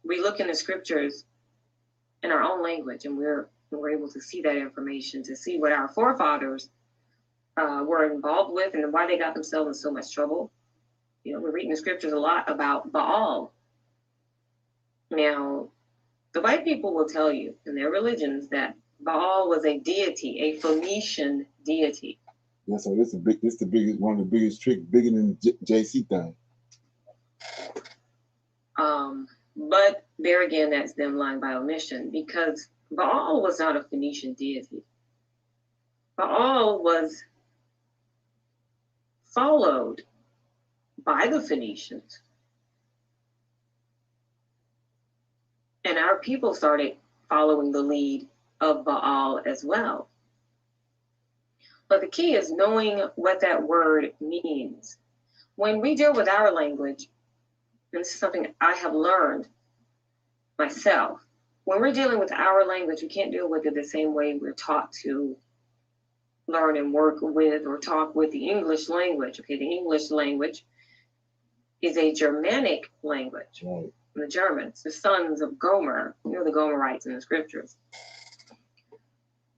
S13: we look in the scriptures in our own language and we're able to see that information, to see what our forefathers were involved with and why they got themselves in so much trouble. You know, we're reading the scriptures a lot about Baal. Now, the white people will tell you in their religions that Baal was a deity, a Phoenician deity.
S1: Yeah, so this is the biggest, one of the biggest tricks, bigger than the JC thing.
S13: But there again, that's them lying by omission because Baal was not a Phoenician deity. Baal was followed by the Phoenicians. And our people started following the lead of Baal as well. But the key is knowing what that word means. When we deal with our language, and this is something I have learned myself, when we're dealing with our language, we can't deal with it the same way we're taught to learn and work with or talk with the English language. Okay, the English language is a Germanic language.
S1: Right.
S13: The Germans, the sons of Gomer, you know, the Gomerites in the scriptures.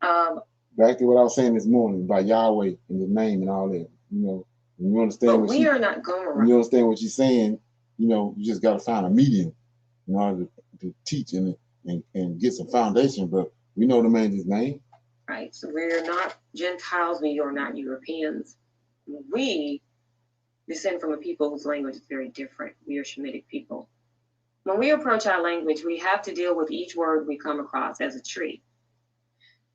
S1: Back to what I was saying this morning about Yahweh and the name and all that. You know, when you understand
S13: but we are not Gomerites.
S1: When you understand what she's saying, you know, you just got to find a medium in order to teach and get some foundation. But we know the man's name.
S13: Right. So we're not Gentiles. We are not Europeans. We descend from a people whose language is very different. We are Shemitic people. When we approach our language, we have to deal with each word we come across as a tree.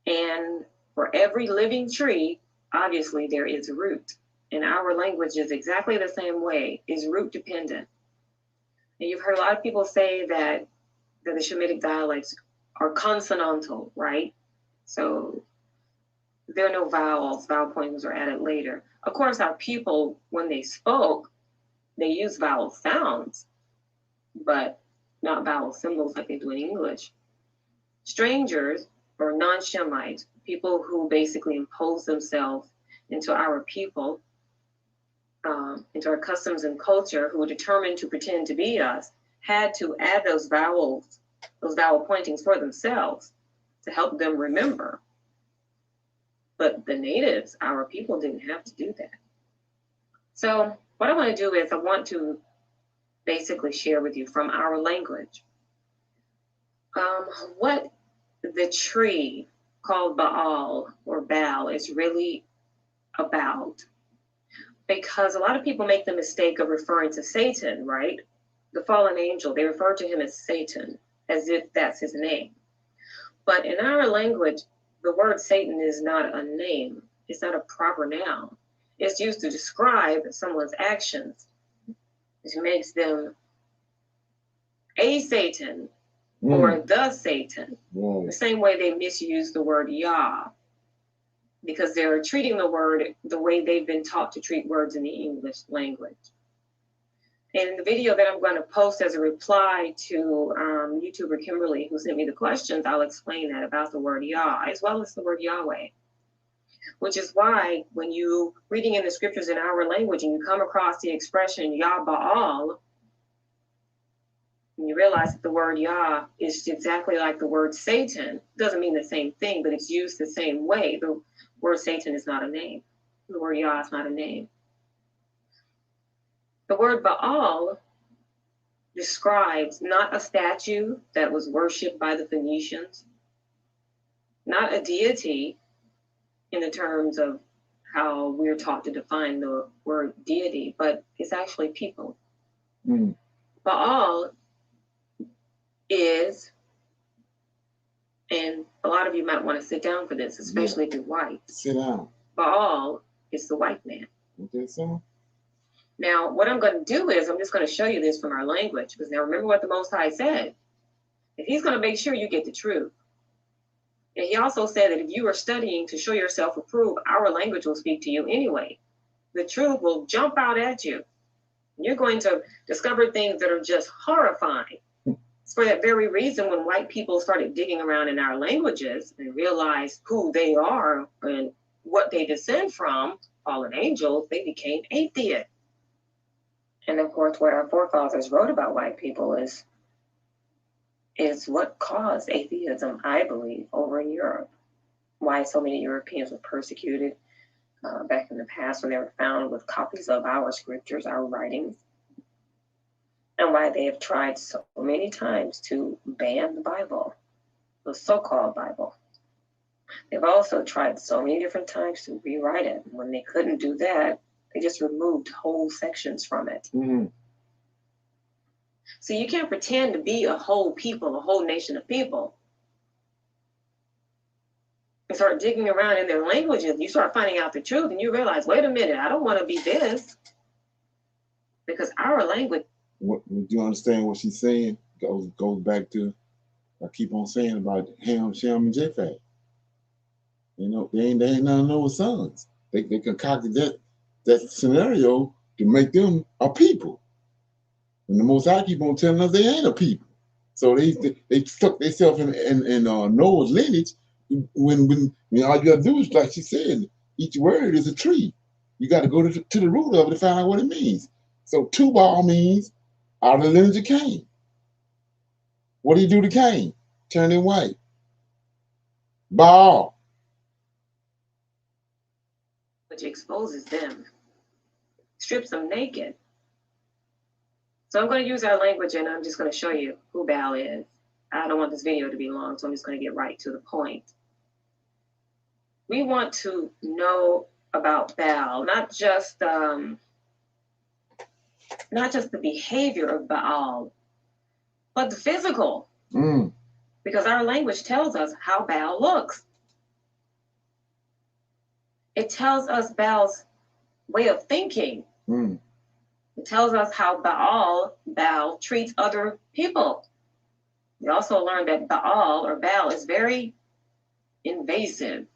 S13: And for every living tree, obviously there is a root. And our language is exactly the same way, is root dependent. And you've heard a lot of people say that the Shemitic dialects are consonantal, right? So there are no vowels, vowel points are added later. Of course, our people, when they spoke, they used vowel sounds, but not vowel symbols like they do in English. Strangers or non-Shemites, people who basically impose themselves into our people, into our customs and culture, who were determined to pretend to be us, had to add those vowel pointings for themselves to help them remember. But the natives, our people, didn't have to do that. So what I want to do is I want to basically share with you from our language what the tree called Baal or Baal is really about. Because a lot of people make the mistake of referring to Satan, right? The fallen angel, they refer to him as Satan, as if that's his name. But in our language, the word Satan is not a name. It's not a proper noun. It's used to describe someone's actions, which makes them a Satan or the Satan. The same way they misuse the word Yah, because they're treating the word the way they've been taught to treat words in the English language. And in the video that I'm going to post as a reply to YouTuber Kimberly, who sent me the questions, I'll explain that about the word Yah, as well as the word Yahweh. Which is why when you reading in the scriptures in our language and you come across the expression Yah Baal, and you realize that the word Yah is exactly like the word Satan. It doesn't mean the same thing, but it's used the same way. The word Satan is not a name. The word Yah is not a name. The word Baal describes not a statue that was worshipped by the Phoenicians, not a deity in the terms of how we're taught to define the word deity, but it's actually people. Baal is, and a lot of you might want to sit down for this, especially if you're white.
S1: Sit down.
S13: Baal is the white man.
S1: Okay, so?
S13: Now, what I'm going to do is I'm just going to show you this from our language, because now remember what the Most High said. If he's going to make sure you get the truth. And he also said that if you are studying to show yourself approved, our language will speak to you anyway. The truth will jump out at you. You're going to discover things that are just horrifying. It's for that very reason when white people started digging around in our languages and realized who they are and what they descend from, fallen angels, they became atheists. And of course, what our forefathers wrote about white people is what caused atheism, I believe, over in Europe. Why so many Europeans were persecuted back in the past when they were found with copies of our scriptures, our writings, and why they have tried so many times to ban the Bible, the so-called Bible. They've also tried so many different times to rewrite it. When they couldn't do that, they just removed whole sections from it. So you can't pretend to be a whole people, a whole nation of people, and start digging around in their languages. You start finding out the truth and you realize, wait a minute, I don't want to be this. Because our language.
S1: What, do you understand what she's saying? Goes back to, I keep on saying about Ham, Shem, and Japheth. You know, they ain't none of those sons. They concocted that scenario to make them a people. And the Most High keep on telling us they ain't a people. So they stuck themselves in Noah's lineage. When all you gotta do is, like she said, each word is a tree. You got to go to the root of it to find out what it means. So Tubal means out of the lineage of Cain. What do you do to Cain? Turn him white. Baal.
S13: Which exposes them, strips them naked. So I'm going to use our language and I'm just going to show you who Baal is. I don't want this video to be long, so I'm just going to get right to the point. We want to know about Baal, not just the behavior of Baal, but the physical. Because our language tells us how Baal looks. It tells us Baal's way of thinking. It tells us how Baal treats other people. We also learned that Baal is very invasive.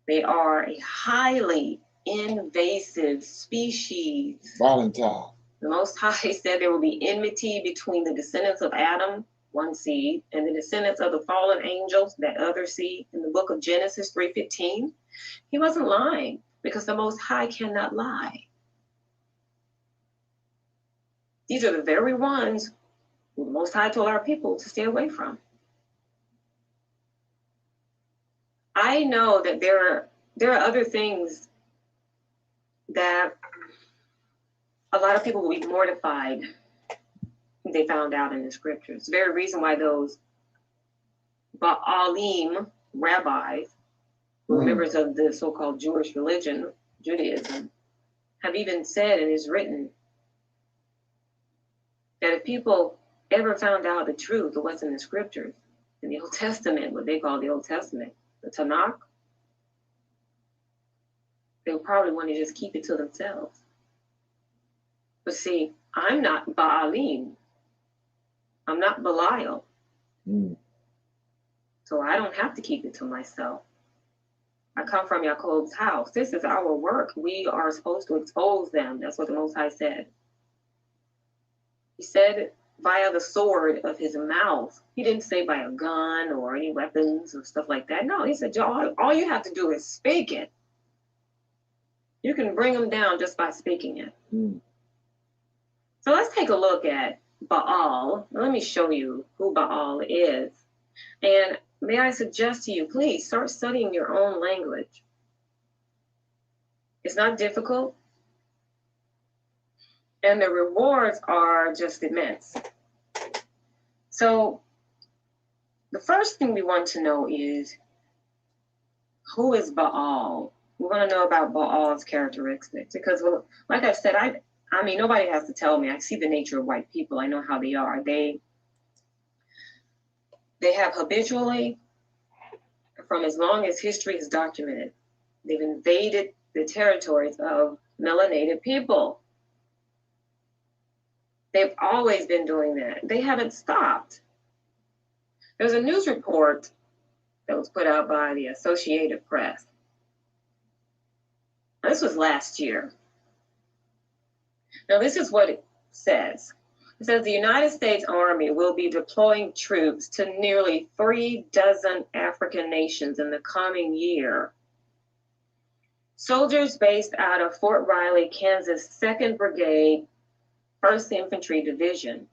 S13: They are a highly invasive species.
S1: Volatile.
S13: The Most High said there will be enmity between the descendants of Adam, one seed, and the descendants of the fallen angels, that other seed, in the book of Genesis 3:15. He wasn't lying, because the Most High cannot lie. These are the very ones who the Most High told our people to stay away from. I know that there are other things that a lot of people will be mortified if they found out in the scriptures. The very reason why those Baalim rabbis, who are members of the so-called Jewish religion, Judaism, have even said and is written that if people ever found out the truth of what's in the scriptures, in the Old Testament, what they call the Old Testament, the Tanakh, they would probably want to just keep it to themselves. But see, I'm not Baalim. I'm not Belial. So I don't have to keep it to myself. I come from Yaakov's house. This is our work. We are supposed to expose them. That's what the Most High said. He said via the sword of his mouth. He didn't say by a gun or any weapons or stuff like that. No, he said, all you have to do is speak it. You can bring them down just by speaking it. So let's take a look at Baal. Let me show you who Baal is. And may I suggest to you, please start studying your own language. It's not difficult. And the rewards are just immense. So the first thing we want to know is, who is Baal? We want to know about Baal's characteristics. Because, well, like I said, I mean, nobody has to tell me. I see the nature of white people. I know how they are. They have habitually, from as long as history is documented, they've invaded the territories of melanated people. They've always been doing that. They haven't stopped. There's a news report that was put out by the Associated Press. This was last year. Now, this is what it says. It says the United States Army will be deploying troops to nearly 36 African nations in the coming year. Soldiers based out of Fort Riley, Kansas, 2nd Brigade, 1st Infantry Division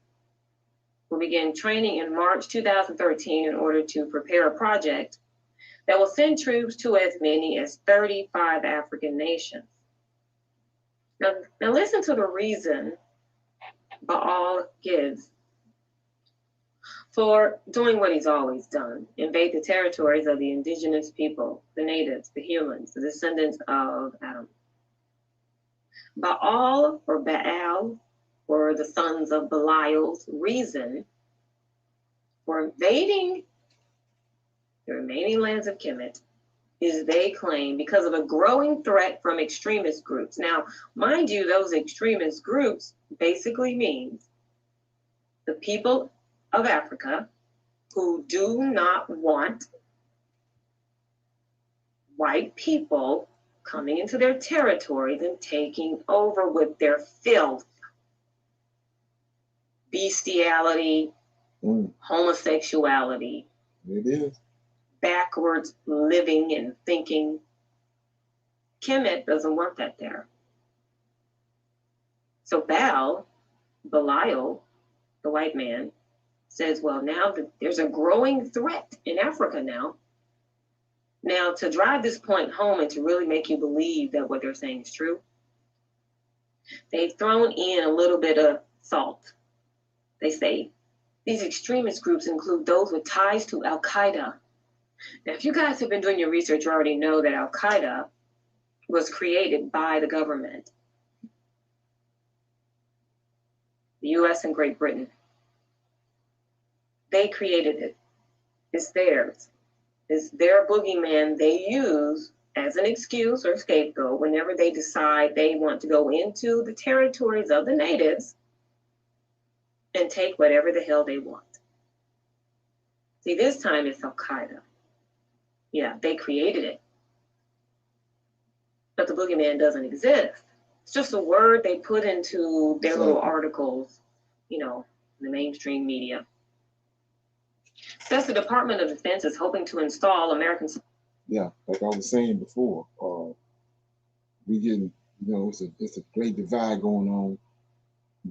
S13: will begin training in March 2013 in order to prepare a project that will send troops to as many as 35 African nations. Now listen to the reason Baal gives for doing what he's always done: invade the territories of the indigenous people, the natives, the humans, the descendants of Adam. Baal or Baal, or the sons of Belial's reason for invading the remaining lands of Kemet is, they claim, because of a growing threat from extremist groups. Now, mind you, those extremist groups basically means the people of Africa who do not want white people coming into their territories and taking over with their filth, bestiality, homosexuality.
S1: It is.
S13: Backwards living and thinking. Kemet doesn't want that there. So Belial, the white man, says, well, now that there's a growing threat in Africa now. Now, to drive this point home and to really make you believe that what they're saying is true, they've thrown in a little bit of salt. They say these extremist groups include those with ties to Al-Qaeda. Now, if you guys have been doing your research, you already know that Al-Qaeda was created by the government, the US and Great Britain. They created it. It's theirs. It's their boogeyman they use as an excuse or scapegoat whenever they decide they want to go into the territories of the natives and take whatever the hell they want. See, this time it's Al-Qaeda. Yeah, they created it. But the boogeyman doesn't exist. It's just a word they put into their little articles, you know, in the mainstream media. Says the Department of Defense is hoping to install American...
S1: Yeah, like I was saying before, we getting, you know, it's a great divide going on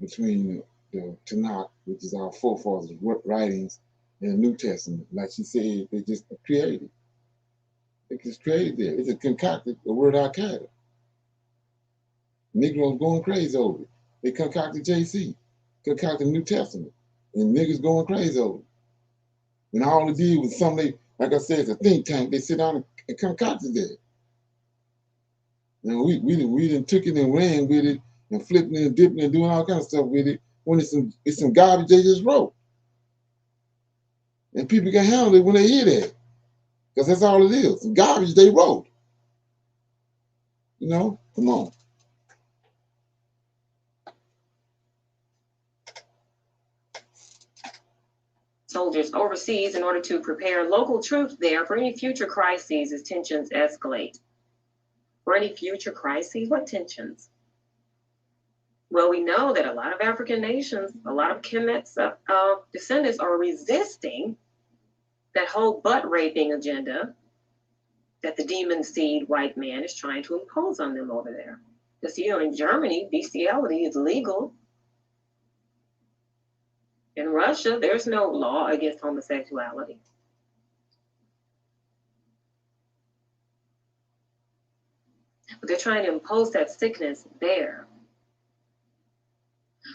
S1: between the Tanakh, which is our forefathers' writings, and the New Testament. Like she said, they just created. It just created there. It's a concocted, the word Al-Qaeda. Negroes going crazy over it. They concocted JC, concocted the New Testament, and niggas going crazy over it. And all it did was something, like I said, it's a think tank. They sit down and concocted that. And we done took it and ran with it and flipping and dipping and doing all kinds of stuff with it when it's some garbage they just wrote. And people can handle it when they hear that. Because that's all it is. Some garbage they wrote. You know? Come on.
S13: Soldiers overseas in order to prepare local troops there for any future crises as tensions escalate. For any future crises? What tensions? Well, we know that a lot of African nations, a lot of Kemet's descendants are resisting that whole butt raping agenda that the demon seed white man is trying to impose on them over there. Because, in Germany, bestiality is legal. In Russia, there's no law against homosexuality. But they're trying to impose that sickness there.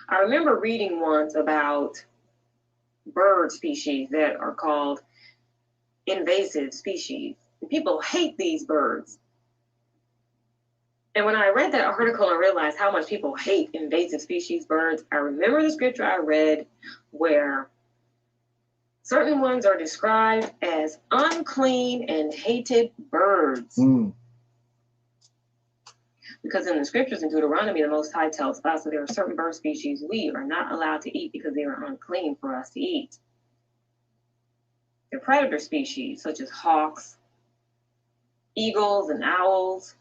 S13: I remember reading once about bird species that are called invasive species. And people hate these birds. And when I read that article and realized how much people hate invasive species birds, I remember the scripture I read where certain ones are described as unclean and hated birds. Because in the scriptures in Deuteronomy, the Most High tells us that there are certain bird species we are not allowed to eat because they are unclean for us to eat. They're predator species such as hawks, eagles, and owls.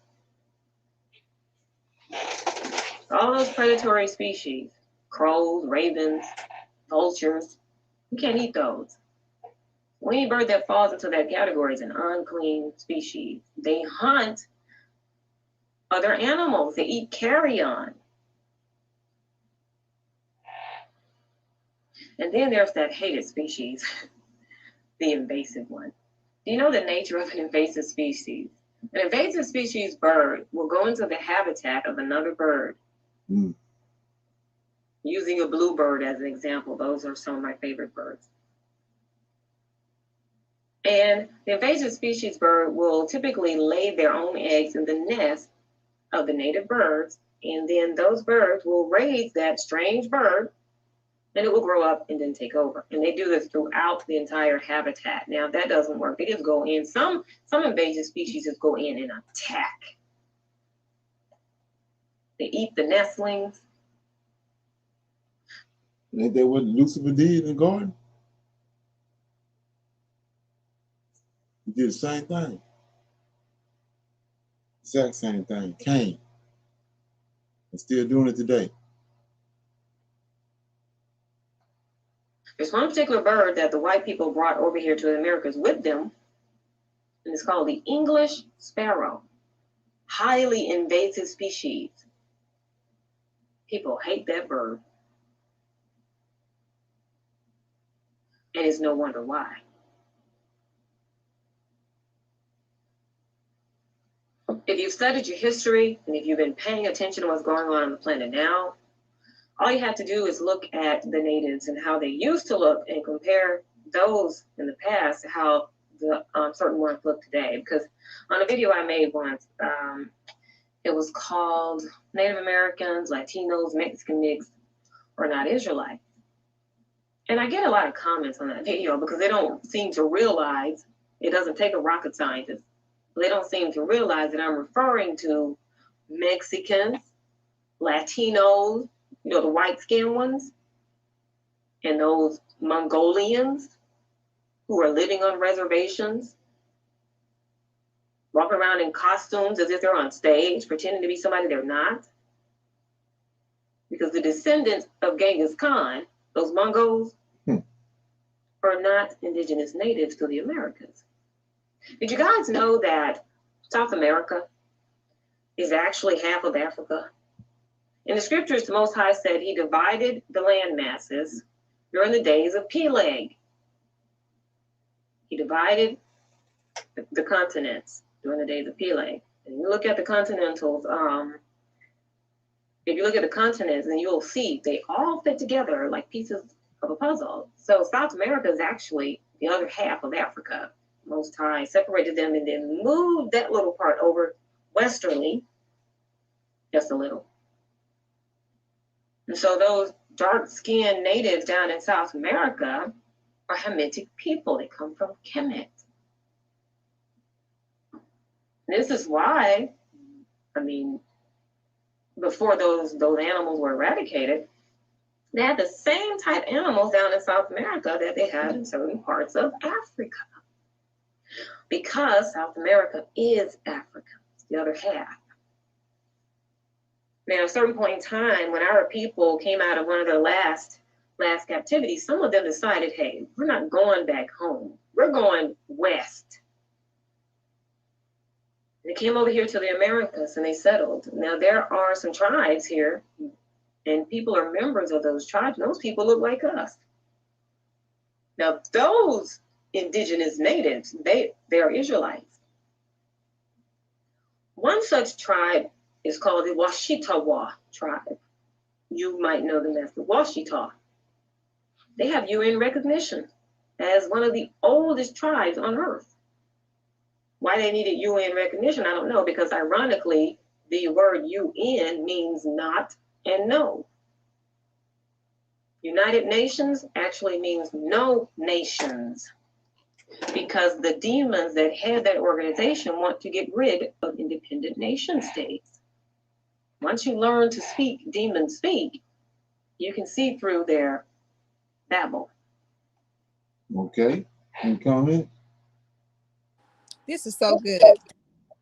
S13: All those predatory species, crows, ravens, vultures, we can't eat those. Any bird that falls into that category is an unclean species. They hunt other animals. They eat carrion. And then there's that hated species, the invasive one. Do you know the nature of an invasive species? An invasive species bird will go into the habitat of another bird. Using a bluebird as an example, those are some of my favorite birds. And the invasive species bird will typically lay their own eggs in the nest of the native birds, and then those birds will raise that strange bird, and it will grow up and then take over. And they do this throughout the entire habitat. Now, that doesn't work. They just go in. Some invasive species just go in and attack. They eat the nestlings.
S1: Ain't that what Lucifer did in the garden? He did the same thing. Exact same thing. Cain. And still doing it today.
S13: There's one particular bird that the white people brought over here to the Americas with them, and it's called the English sparrow. Highly invasive species. People hate that bird. And it's no wonder why. If you've studied your history, and if you've been paying attention to what's going on the planet now, all you have to do is look at the natives and how they used to look and compare those in the past to how the certain ones look today. Because on a video I made once, it was called Native Americans, Latinos, Mexican mix are not Israelites. And I get a lot of comments on that video because they don't seem to realize, it doesn't take a rocket scientist, they don't seem to realize that I'm referring to Mexicans, Latinos, the white-skinned ones, and those Mongolians who are living on reservations, walking around in costumes as if they're on stage, pretending to be somebody they're not. Because the descendants of Genghis Khan, those Mongols, are not indigenous natives to the Americas. Did you guys know that South America is actually half of Africa? In the scriptures, the Most High said he divided the land masses during the days of Peleg. He divided the continents during the days of Peleg. And you look at the continentals, if you look at the continents, then you'll see they all fit together like pieces of a puzzle. So South America is actually the other half of Africa. Most High separated them and then moved that little part over westerly, just a little. And so those dark-skinned natives down in South America are Hamitic people. They come from Kemet. This is why, before those animals were eradicated, they had the same type animals down in South America that they had in certain parts of Africa. Because South America is Africa, it's the other half. Now, at a certain point in time, when our people came out of one of their last captivities, some of them decided, hey, we're not going back home. We're going west. They came over here to the Americas and they settled. Now, there are some tribes here, and people are members of those tribes. Those people look like us. Now, those indigenous natives, they're Israelites. One such tribe is called the Washitawa tribe. You might know them as the Washita. They have UN recognition as one of the oldest tribes on earth. Why they needed UN recognition, I don't know, because ironically, the word UN means not and no. United Nations actually means no nations, because the demons that head that organization want to get rid of independent nation states. Once you learn to speak demon speak, you can see through their babble.
S1: Okay. Any comment?
S10: This is so good.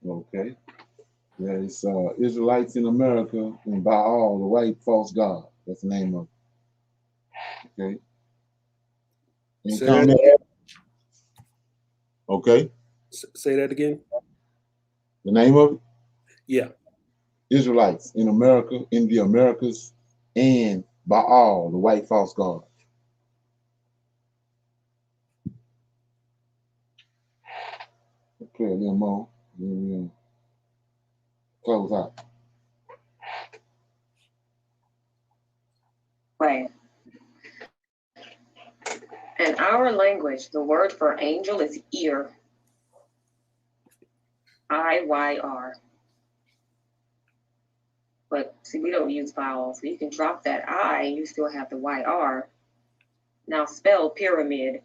S1: Okay. Yeah, it's Israelites in America and Baal, the white false god. That's the name of it. Okay. Any comment? Okay.
S12: Say that again.
S1: The name of it?
S12: Yeah.
S1: Israelites in America, in the Americas, and Baal, the white false god. Okay, a little more. Then close out.
S13: Right. In our language, the word for angel is ear. IYR. But see, we don't use vowels. So you can drop that I and you still have the YR. Now spell pyramid.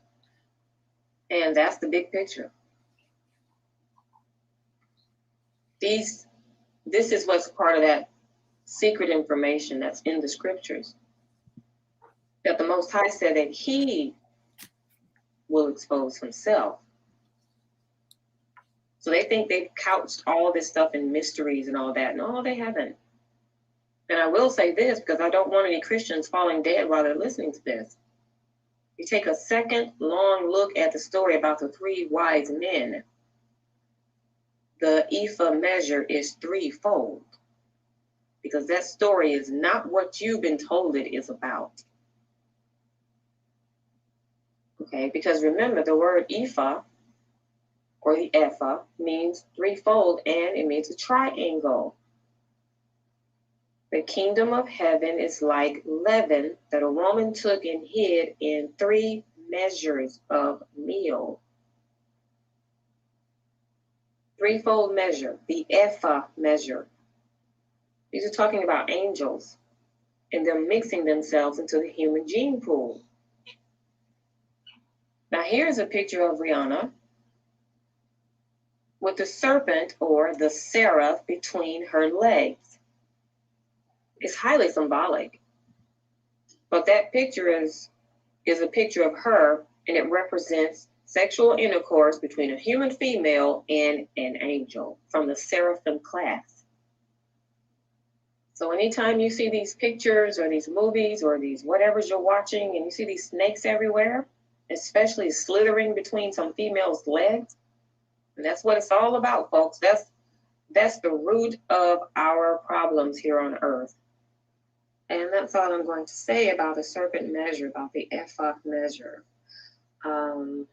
S13: And that's the big picture. This is what's part of that secret information that's in the scriptures. That the Most High said that he will expose himself. So they think they've couched all this stuff in mysteries and all that. No, they haven't. And I will say this, because I don't want any Christians falling dead while they're listening to this. You take a second long look at the story about the 3 wise men. The ephah measure is threefold. Because that story is not what you've been told it is about. Okay, because remember the word ephah, or the ephah, means threefold, and it means a triangle. The kingdom of heaven is like leaven that a woman took and hid in 3 measures of meal. Threefold measure, the ephah measure. These are talking about angels, and they're mixing themselves into the human gene pool. Now here's a picture of Rihanna with the serpent or the seraph between her legs. It's highly symbolic. But that picture is a picture of her, and it represents sexual intercourse between a human female and an angel from the seraphim class. So anytime you see these pictures or these movies or these whatevers you're watching and you see these snakes everywhere, especially slithering between some female's legs, and that's what it's all about, folks. That's the root of our problems here on earth. And that's all I'm going to say about the serpent measure, about the ephah measure. The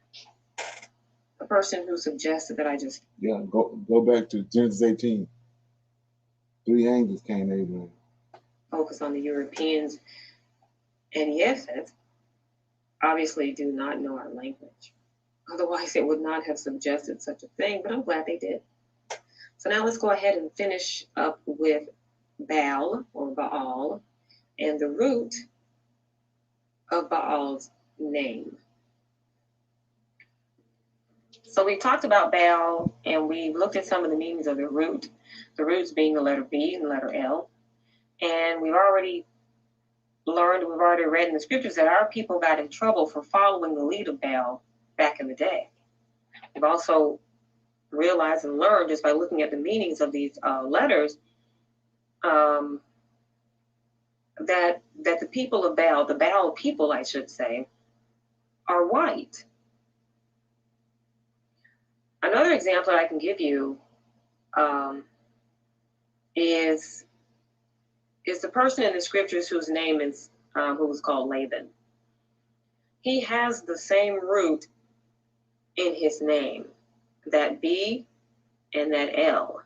S13: person who suggested that I just...
S1: Yeah, go back to Genesis 18. 3 angels came to Abraham.
S13: Focus on the Europeans and Yefet obviously do not know our language. Otherwise, it would not have suggested such a thing, but I'm glad they did. So now let's go ahead and finish up with Baal or Baal and the root of Baal's name. So we talked about Baal and we looked at some of the meanings of the roots being the letter B and the letter L. And we've already read in the scriptures that our people got in trouble for following the lead of Baal back in the day. We've also realized and learned just by looking at the meanings of these letters that the people of Baal, the Baal people, I should say, are white. Another example I can give you is the person in the scriptures whose name is who was called Laban. He has the same root in his name, that B and that L.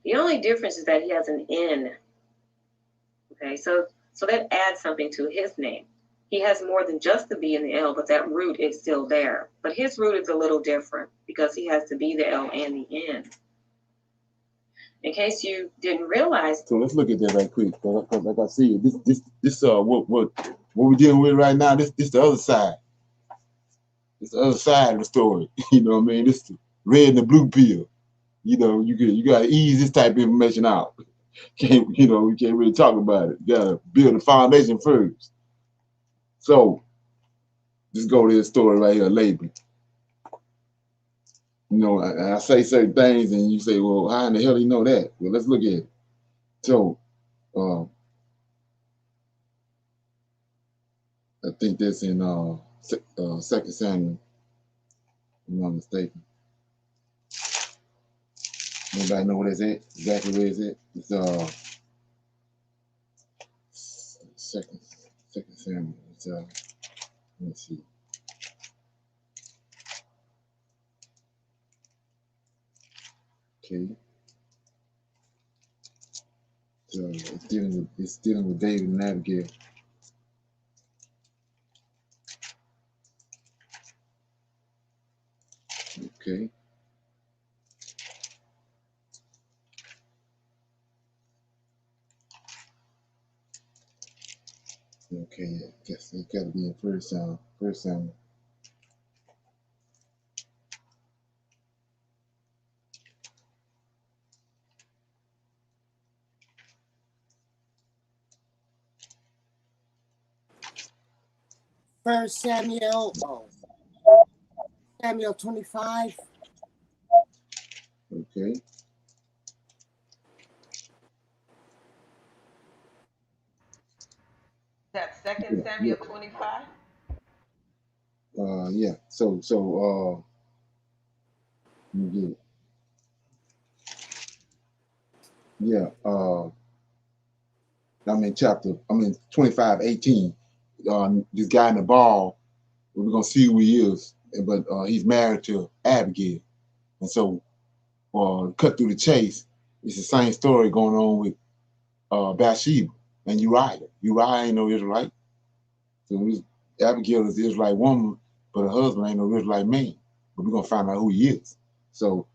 S13: The only difference is that he has an N. Okay, so that adds something to his name. He has more than just the B and the L, but that root is still there. But his root is a little different because he has the B, the L, and the N. In case you didn't realize.
S1: So let's look at that right quick, because like I see, this what we're dealing with right now. This the other side. It's the other side of the story. You know what I mean? This the red and the blue pill. You know, you gotta ease this type of information out. We can't really talk about it. You gotta build the foundation first. So just go to this story right here, Laban. You know, I say certain things and you say, well, how in the hell do you know that? Well, let's look at it. So I think that's in 2 Samuel, if I'm not mistaken. Anybody know where that's at? Exactly where it's at? It's 2 Samuel. It's let me see. Okay. So it's dealing with David and Abigail. Okay. Okay, yeah. Guess it gotta be in First Samuel.
S3: First Samuel, Samuel 25.
S1: Okay.
S4: That's 2 Samuel 25.
S1: Yeah. So let me get it. Yeah. I'm in 25:18. This guy in the ball, we're gonna see who he is, but he's married to Abigail, and so cut through the chase. It's the same story going on with Bathsheba and Uriah. Uriah ain't no Israelite. So Abigail is the Israelite woman, but her husband ain't no Israelite man. But we're gonna find out who he is. So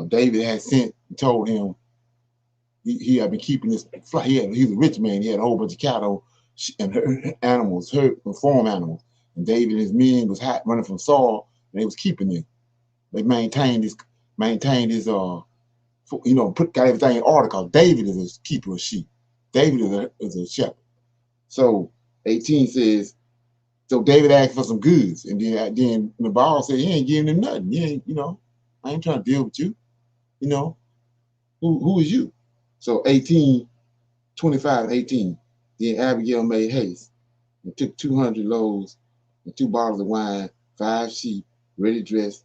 S1: David had sent and told him he had been keeping this fly. He's a rich man. He had a whole bunch of cattle and animals, farm animals. And David and his men was running from Saul, and they was keeping them. They maintained his got everything in order because David is a keeper of sheep. David is a shepherd. So 18 says, so David asked for some goods, and then Nabal said, he ain't giving him nothing. He ain't, I ain't trying to deal with you. Who is you? So 25:18, then Abigail made haste and took 200 loaves and 2 bottles of wine, 5 sheep ready dressed,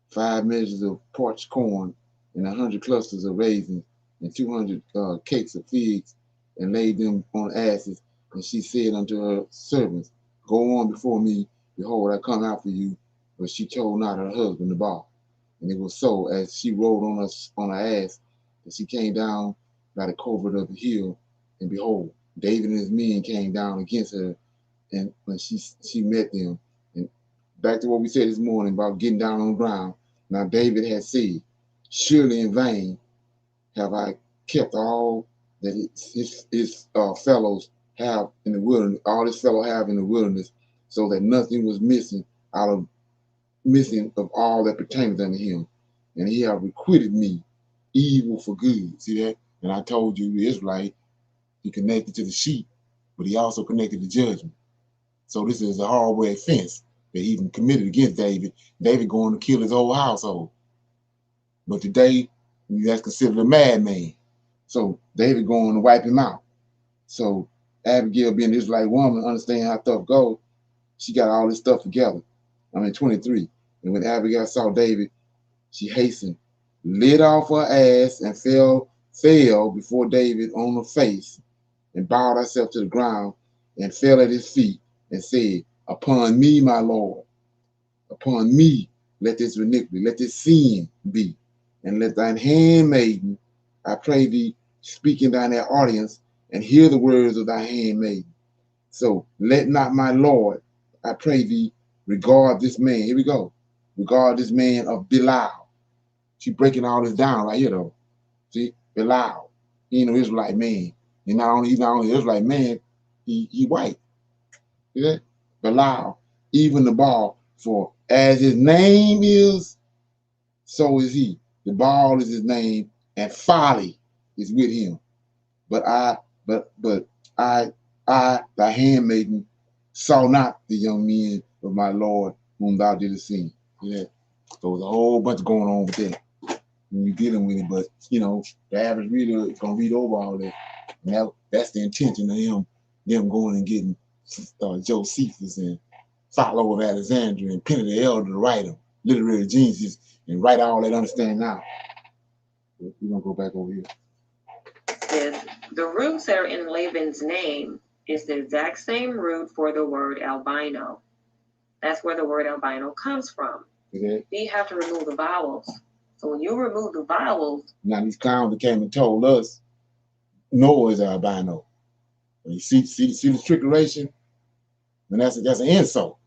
S1: 5 measures of parched corn, and 100 clusters of raisins, and 200 cakes of figs, and laid them on asses. And she said unto her servants, go on before me, behold, I come after you. But she told not her husband Nabal. And it was so, as she rode on her ass, that she came down by the covert of the hill, and behold, David and his men came down against her, and when she met them. And back to what we said this morning about getting down on the ground. Now David had said, surely in vain have I kept all that his fellows have in the wilderness, all his fellows have in the wilderness, so that nothing was missing of all that pertained unto him. And he have requited me evil for good. See that? And I told you the Israelite, he connected to the sheep, but he also connected to judgment. So this is a hardware offense that he even committed against David. David going to kill his whole household. But today, that's considered a madman. So David going to wipe him out. So Abigail, being this Israelite woman, understanding how stuff goes, she got all this stuff together. 23. And when Abigail saw David, she hastened, lit off her ass, and fell before David on her face, and bowed herself to the ground, and fell at his feet, and said, "Upon me, my Lord, upon me, let this iniquity, let this sin be, and let thine handmaiden, I pray thee, speak in thine audience, and hear the words of thy handmaiden. So let not my Lord, I pray thee, regard this man." Here we go. Regard this man of Belial. She breaking all this down right here, though. See, Belial. He ain't no Israelite man. And he's not only an Israelite man, he white. See that? Belial, even the Baal, for as his name is, so is he. The Baal is his name, and folly is with him. But I, thy handmaiden, saw not the young men of my Lord whom thou didst see. Yeah. So there's a whole bunch going on with that when you're dealing with it. But the average reader is gonna read over all that. And that's the intention of them going and getting Josephus and Philo of Alexandria and Penny the Elder to write them, literary geniuses, and write all that understanding now. We're gonna go back over here.
S13: Is the roots that are in Laban's name is the exact same root for the word albino. That's where the word albino comes from. Okay. You have to remove the vowels. So when you remove the vowels,
S1: now these clowns that came and told us Noah is albino. And you see the trickeration, and that's an insult.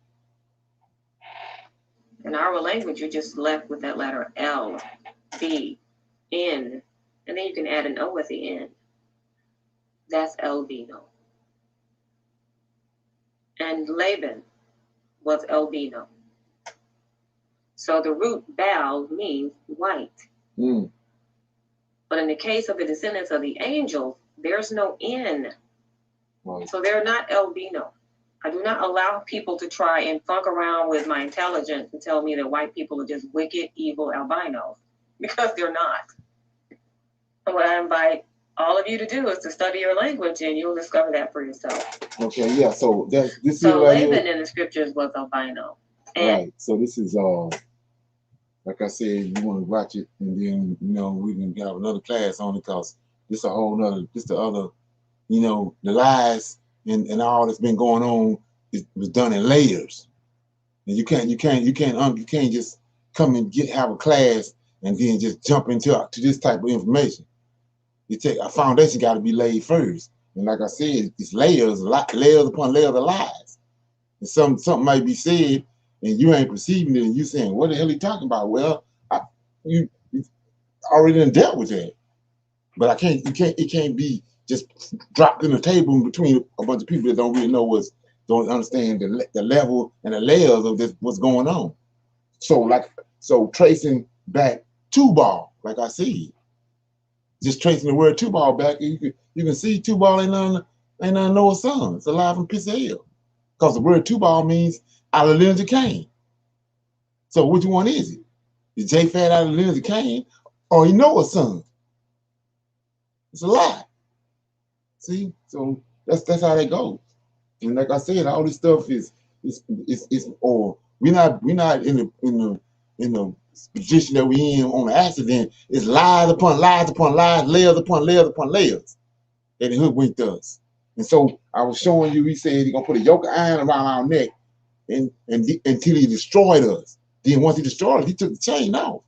S13: In our language, you're just left with that letter L, B, N, and then you can add an O at the end. That's albino. And Laban was albino. So the root Baal means white. Mm. But in the case of the descendants of the angels, there's no N. Right. So they're not albino. I do not allow people to try and funk around with my intelligence and tell me that white people are just wicked, evil albinos, because they're not. And what I invite all of you to do is to study your language, and you'll discover that for yourself.
S1: Okay, yeah. So this
S13: so Laban in the scriptures was albino.
S1: Right. So this is like I said, you want to watch it, and then we can have another class on it, because this a whole nother, the other, the lies and all that's been going on was done in layers, and you can't just come and have a class and then just jump into this type of information. You take a foundation got to be laid first, and like I said, it's layers upon layers of lies, and something might be said, and you ain't perceiving it, and you saying, "What the hell are you talking about?" Well, you already done dealt with that, but it can't be just dropped in the table in between a bunch of people that don't really don't understand the level and the layers of this, what's going on. So tracing back Tubal, like I said, just tracing the word Tubal back, you can see Tubal ain't none Noah's son. It's alive from piss of hell, because the word Tubal means out of the lineage of Cain. So which one is it? Is Japhet out of the lineage of Cain, or he Noah's son? It's a lie. See, so that's how that goes. And like I said, all this stuff is or we're not in the position that we in on an accident. It's lies upon lies upon lies, layers upon layers upon layers that he hoodwinked us. And so I was showing you, he said he's gonna put a yoke of iron around our neck until he destroyed us. Then once he destroyed us, he took the chain off.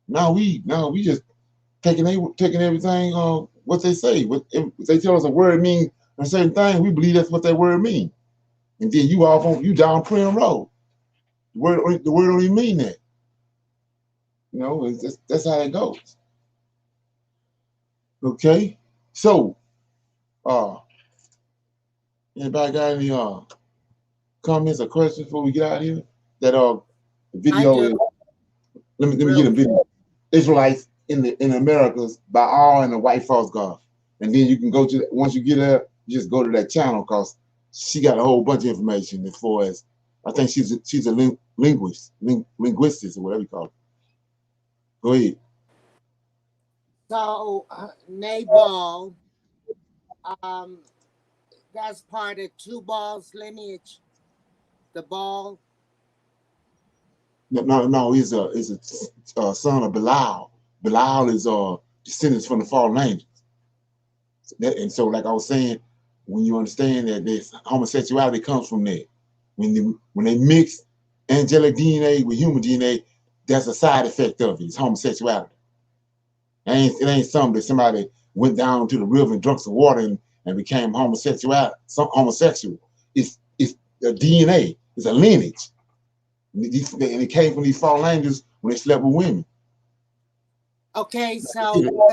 S1: Now we just taking everything what they say. If they tell us a word means a certain thing, we believe that's what that word means. And then you down Prim Road. The word don't even mean that. That's how it goes. Okay, so anybody got any comments or questions before we get out of here? That video is, let me get a video. Israelites in the Americas by all and the white false god. And then you can go to once you get there, you just go to that channel, because she got a whole bunch of information as far as, I think she's a linguist or whatever you call it. Go ahead.
S3: So Nabal That's part of Tubal's lineage. The ball.
S1: No, he's a son of Belial. Belial is descendants from the fallen angels. And so, like I was saying, when you understand that this homosexuality comes from that, when they mix angelic DNA with human DNA, that's a side effect of it. It's homosexuality. It ain't something that somebody went down to the river and drunk some water and became homosexual. It's a DNA. It's a lineage. And it came from these fallen angels when they slept with women.
S3: Okay, so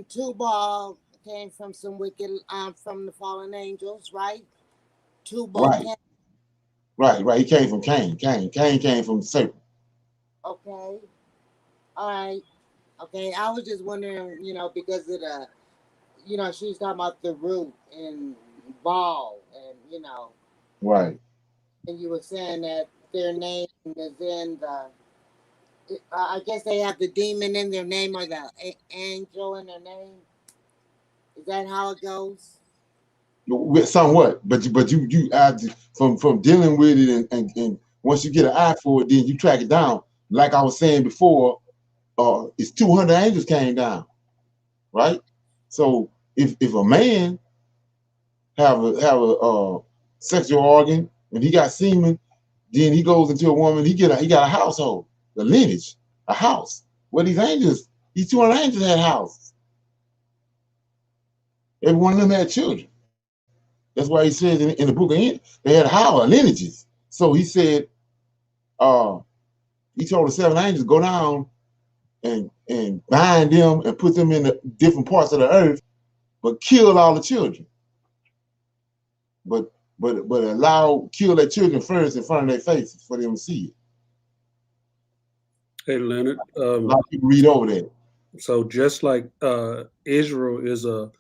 S3: Tubal came from some wicked from the fallen angels, right? Tubal
S1: right. Right. He came from Cain. Cain came from the serpent.
S3: Okay. All right. Okay. I was just wondering, because of the, she was talking about the root and ball and,
S1: Right.
S3: And you were saying that their name is in I guess they have the demon in their name or the angel in their name. Is that how it goes?
S1: Somewhat, but you add from dealing with it and once you get an eye for it, then you track it down. Like I was saying before, it's 200 angels came down, right? So if a man have a sexual organ and he got semen, then he goes into a woman, he got a household, a lineage, a house. Well, these 200 angels had houses. Every one of them had children. That's why he says in the book of Enoch, they had lineages. So he said, he told the 7 angels, go down and bind them and put them in the different parts of the earth, but kill all the children. But kill their children first in front of their faces for them to see it.
S12: Hey, Leonard.
S1: A lot of people read over that.
S12: So just like Israel is a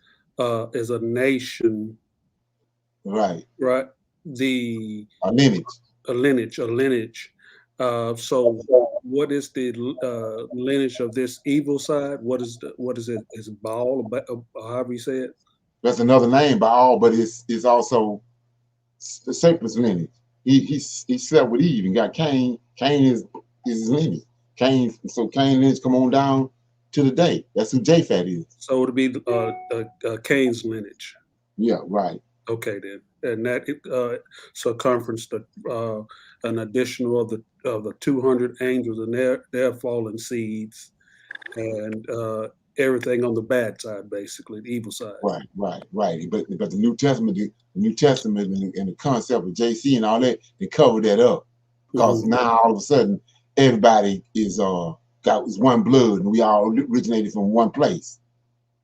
S12: nation,
S1: right?
S12: Right.
S1: A
S12: lineage. So what is the lineage of this evil side? What is it? Is it Baal, or however you say it?
S1: That's another name, Baal, but it's also the serpent's lineage. He slept with Eve and got Cain. Cain is his lineage. Cain lineage come on down to the day. That's who Japhet is.
S12: So it'll be Cain's lineage.
S1: Yeah, right.
S12: Okay, then, and that circumference an additional of the 200 angels and their fallen seeds, and everything on the bad side, basically the evil side.
S1: Right. But the New Testament, and the concept of JC and all that, they cover that up because now all of a sudden everybody is one blood and we all originated from one place.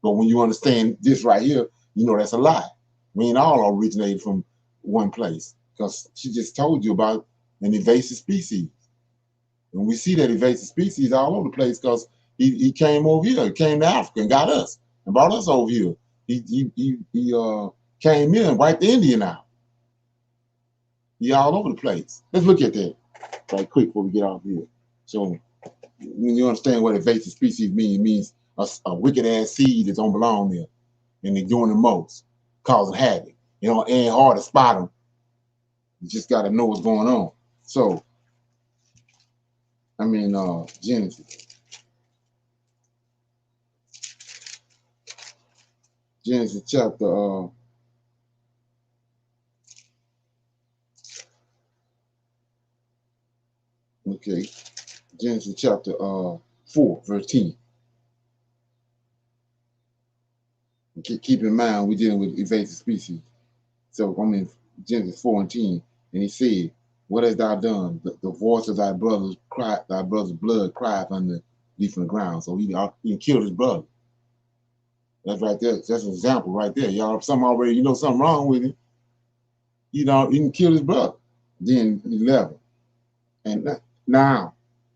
S1: But when you understand this right here, that's a lie. We ain't all originated from one place because she just told you about an invasive species. And we see that invasive species all over the place because he came over here, came to Africa and got us and brought us over here. He came in and wiped the Indian out. He all over the place. Let's look at that right quick before we get off here. So when you understand what invasive species means, it means a wicked ass seed that don't belong there. And they're doing the most, causing havoc. It ain't hard to spot them. You just got to know what's going on. So, Genesis. Genesis chapter Genesis chapter 4, verse 10. Keep in mind, we're dealing with invasive species. So, Genesis 4 and 10, and he said, what hast thou done? The voice of thy brother's blood crieth under thee from the ground. So he killed his brother. That's right there. That's an example right there. Y'all, something wrong with him. He can kill his brother. Then 11. And now,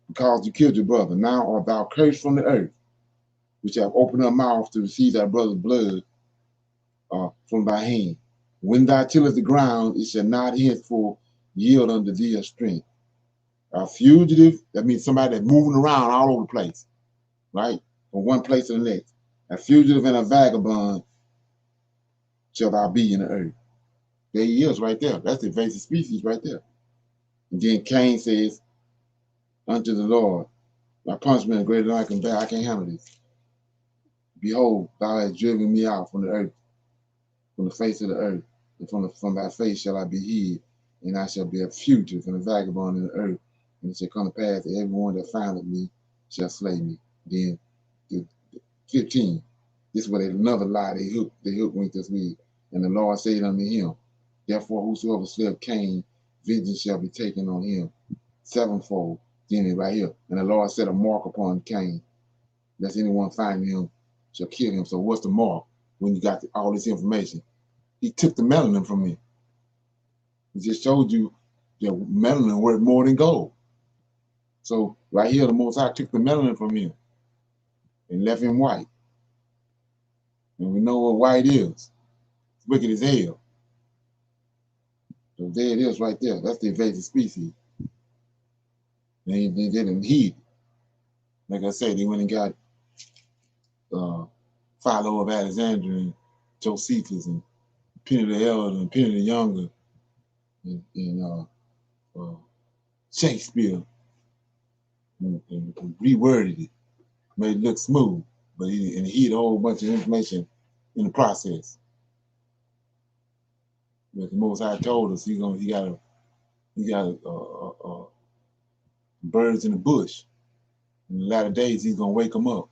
S1: because you killed your brother, now art thou cursed from the earth, which have opened her mouth to receive thy brother's blood from thy hand. When thou tillest the ground, it shall not henceforth yield unto thee a strength. A fugitive, that means somebody that's moving around all over the place, right? From one place to the next. A fugitive and a vagabond shall thou be in the earth. There he is right there. That's the invasive species right there. And then Cain says unto the Lord, my punishment is greater than I can bear. I can't handle this. Behold, thou hast driven me out from the earth, from the face of the earth, and from thy face shall I be hid, and I shall be a fugitive and a vagabond in the earth. And it shall come to pass that everyone that findeth me shall slay me. Then the 15. This was another lie they hooked with us with. And the Lord said unto him, therefore whosoever slept Cain, vengeance shall be taken on him sevenfold. Then right here. And the Lord set a mark upon Cain, lest anyone find him shall kill him. So what's the mark when you got all this information? He took the melanin from me. He just showed you that melanin worth more than gold. So right here, the Most High took the melanin from him and left him white. And we know what white is. It's wicked as hell. So there it is right there. That's the invasive species. They didn't heed. Like I said, they went and got Philo of Alexandria and Josephus and Pliny the Elder and Pliny the Younger and Shakespeare and reworded it, made it look smooth, but he hid a whole bunch of information in the process. But the Most High told us he got birds in the bush. In the latter days, he's gonna wake them up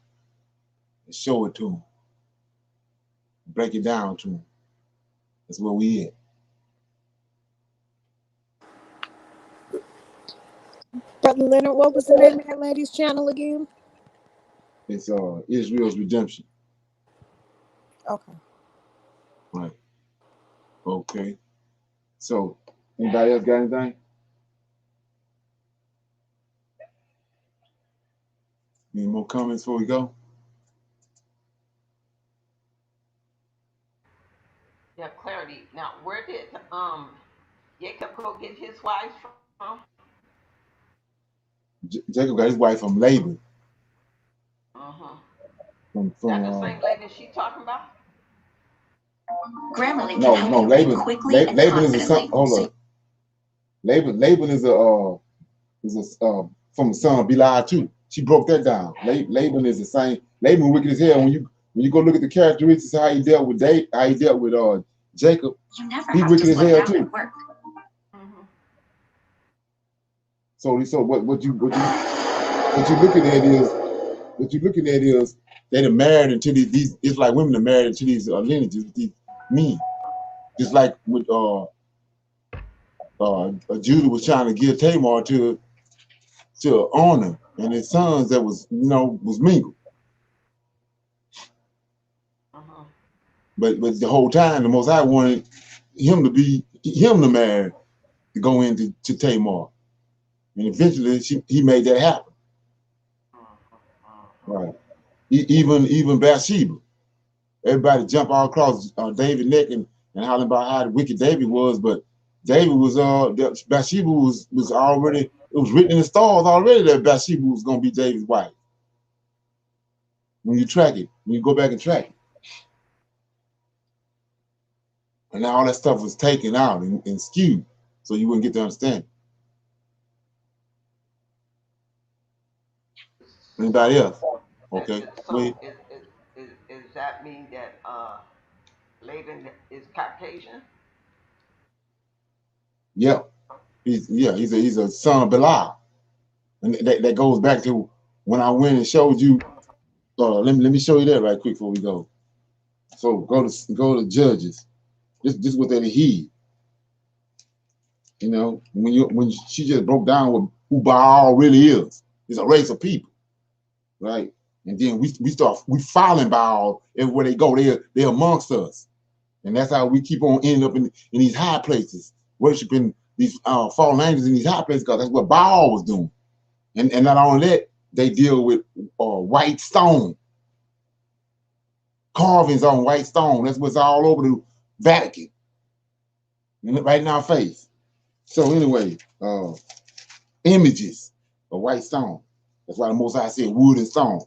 S1: and show it to them, break it down to them. That's where we at.
S10: Brother Leonard, what was the name of that lady's channel again?
S1: It's Israel's Redemption.
S10: Okay.
S1: Right. Okay. So, anybody else got anything? Any more comments before we go?
S4: Yeah, clarity. Now, where did Jacob go get his wife from?
S1: Jacob got his wife from Laban.
S4: From that the same lady she talking about?
S1: Grammarly can help you Laban, quickly and Laban is a son. Hold up. Laban is from the son of Belial too. She broke that down. Laban is the same. Laban wicked as hell. When you go look at the characteristics of how he dealt with Jacob, he wicked as hell too. So what you looking at is they done married into these Israelite women are married into these lineages with these men. Just like with Judah was trying to give Tamar to honor and his sons that was mingled. But the whole time the Most High wanted him to marry to go into Tamar. And eventually he made that happen. Right. Even Bathsheba. Everybody jump all across David's neck and hollering about how wicked David was, but David was Bathsheba was already, it was written in the stars already that Bathsheba was gonna be David's wife. When you go back and track it. And now all that stuff was taken out and skewed, so you wouldn't get to understand. Anybody else? Okay.
S4: So is that mean that Laban is Caucasian?
S1: Yeah. He's a son of Belial. And that goes back to when I went and showed you. Let me show you that right quick before we go. So go to Judges. This is what they heed. When she just broke down what who Baal really is. It's a race of people, right? And then we following Baal everywhere they go. They're amongst us, and that's how we keep on ending up in these high places, worshiping these fallen angels in these high places, because that's what Baal was doing. And not only that, they deal with white stone. Carvings on white stone. That's what's all over the Vatican. Right in our face. So anyway, images of white stone. That's why the Most High said wood and stone.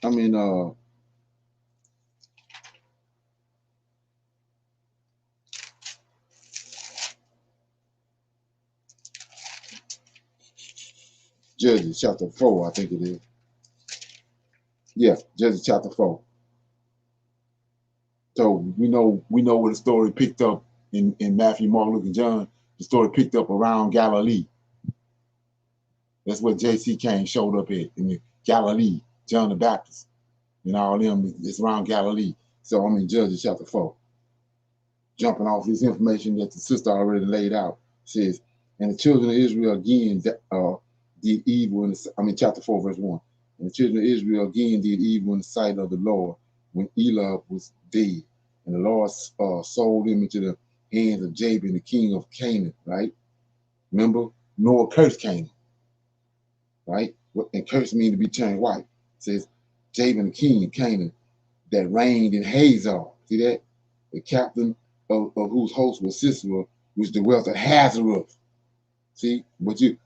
S1: I mean, Judges chapter 4, I think it is. Yeah, Judges chapter 4. So we know where the story picked up in Matthew, Mark, Luke, and John. The story picked up around Galilee. That's where J.C. Kane showed up at, in the Galilee, John the Baptist, and all them. It's around Galilee. So I'm in Judges chapter 4. Jumping off this information that the sister already laid out. It says, and the children of Israel again did evil chapter 4, verse 1. And the children of Israel again did evil in the sight of the Lord when Elah was dead. And the Lord sold him into the hands of Jabin, the king of Canaan, right? Remember, Noah cursed Canaan, right? And curse means to be turned white. It says, Jabin, the king of Canaan, that reigned in Hazor. See that? The captain of whose host was Sisera, which dwelt at Hazareth. See, what the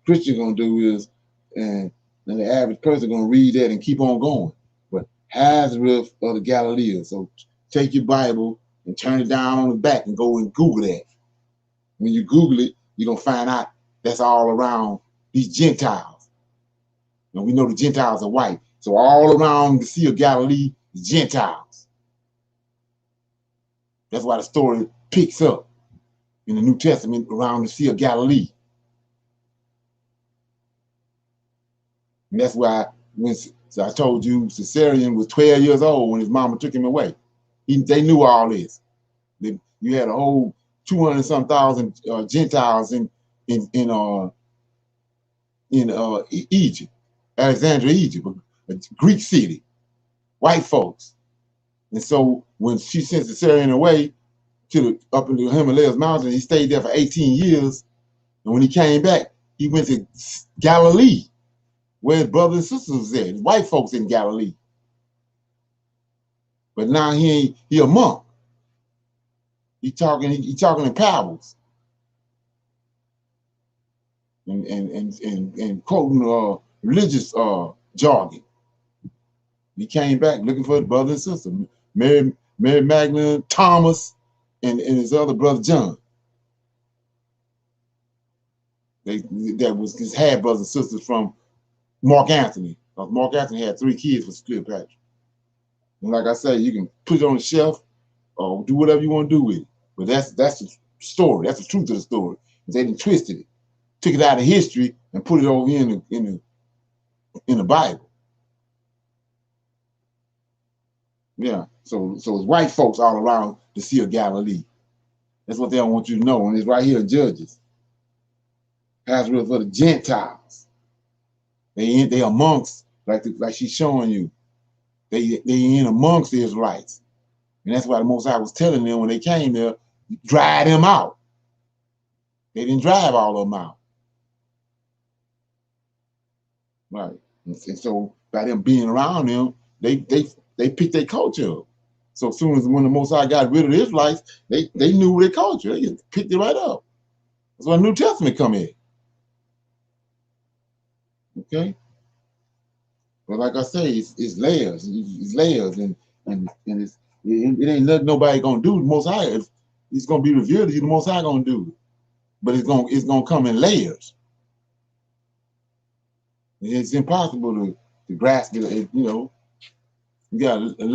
S1: Christian gonna do is, and the average person gonna read that and keep on going. But Hazareth of the Galileans. So take your Bible and turn it down on the back and go and Google that. When you Google it, you're gonna find out that's all around these Gentiles. And we know the Gentiles are white. So all around the Sea of Galilee is Gentiles. That's why the story picks up in the New Testament around the Sea of Galilee. And that's why so I told you Caesarion was 12 years old when his mama took him away. They knew all this. You had a whole 200-some thousand Gentiles in Egypt, Alexandria, Egypt, a Greek city, white folks. And so when she sent Caesarion away up in the Himalayas mountains, he stayed there for 18 years. And when he came back, he went to Galilee, where his brothers and sisters was at, white folks in Galilee. But now he a monk. He talking in parables and quoting religious jargon. He came back looking for his brother and sister, Mary Magdalene, Thomas, and his other brother John. That was his half brothers and sisters from Mark Antony. Mark Antony had 3 kids with Cleopatra. And like I said, you can put it on the shelf or do whatever you want to do with it. But that's the story. That's the truth of the story. They done twisted it, took it out of history, and put it over here in the Bible. Yeah. So it's white folks all around the Sea of Galilee. That's what they don't want you to know. And it's right here in Judges. Hazareth for the Gentiles. They amongst, like she's showing you. They in amongst the Israelites. And that's why the Most High was telling them when they came there, drive them out. They didn't drive all of them out. Right. And so by them being around them, they picked their culture up. So as soon as when the Most High got rid of the Israelites, they knew their culture. They just picked it right up. That's why the New Testament come in. Okay? But like I say, it's layers. It's layers, and it ain't nothing nobody gonna do. The Most High, it's gonna be revealed to you. The Most High gonna do it, but it's gonna come in layers. It's impossible to grasp it. You know, you got to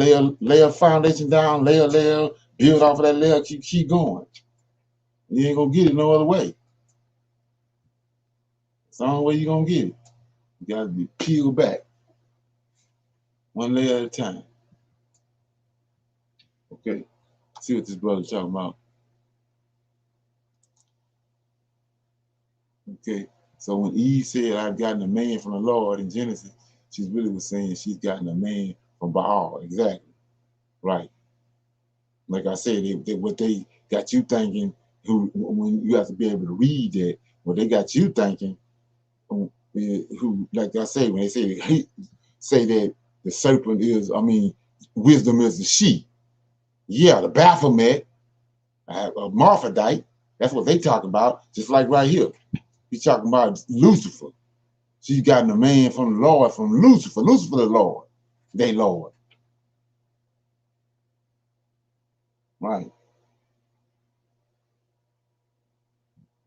S1: lay a foundation down, layer, build off of that layer, keep going. You ain't gonna get it no other way. It's the only way you're gonna get it. You gotta be peeled back, one layer at a time. Okay, see what this brother's talking about. Okay, so when Eve said, "I've gotten a man from the Lord" in Genesis, she really was saying she's gotten a man from Baal. Exactly, right. Like I said, what they got you thinking. When you have to be able to read that, what they got you thinking. Who, like I say, when they say that the serpent is, wisdom is the she. Yeah, the Baphomet, Morphodite. That's what they talk about. Just like right here, he's talking about Lucifer. She's gotten a man from the Lord, from Lucifer. Lucifer the Lord. They Lord. Right.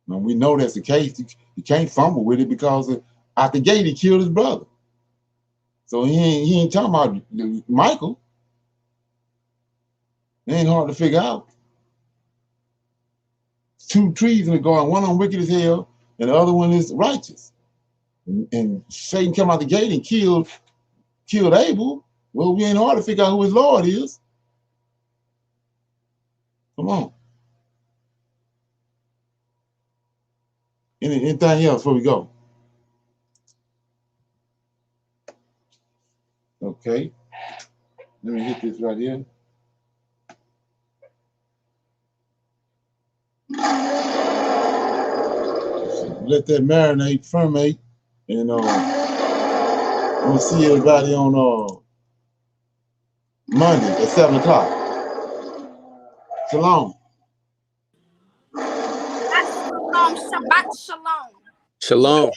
S1: Now we know that's the case. You can't fumble with it because out the gate he killed his brother. So he ain't talking about Michael. It ain't hard to figure out. Two trees in the garden, one of them wicked as hell, and the other one is righteous. And Satan come out the gate and killed Abel. Well, we ain't hard to figure out who his Lord is. Come on. Anything else before we go? Okay. Let me hit this right here. Let that marinate, ferment, and let me see everybody on Monday at 7 o'clock. Shalom.
S23: Shabbat shalom.
S12: Shalom.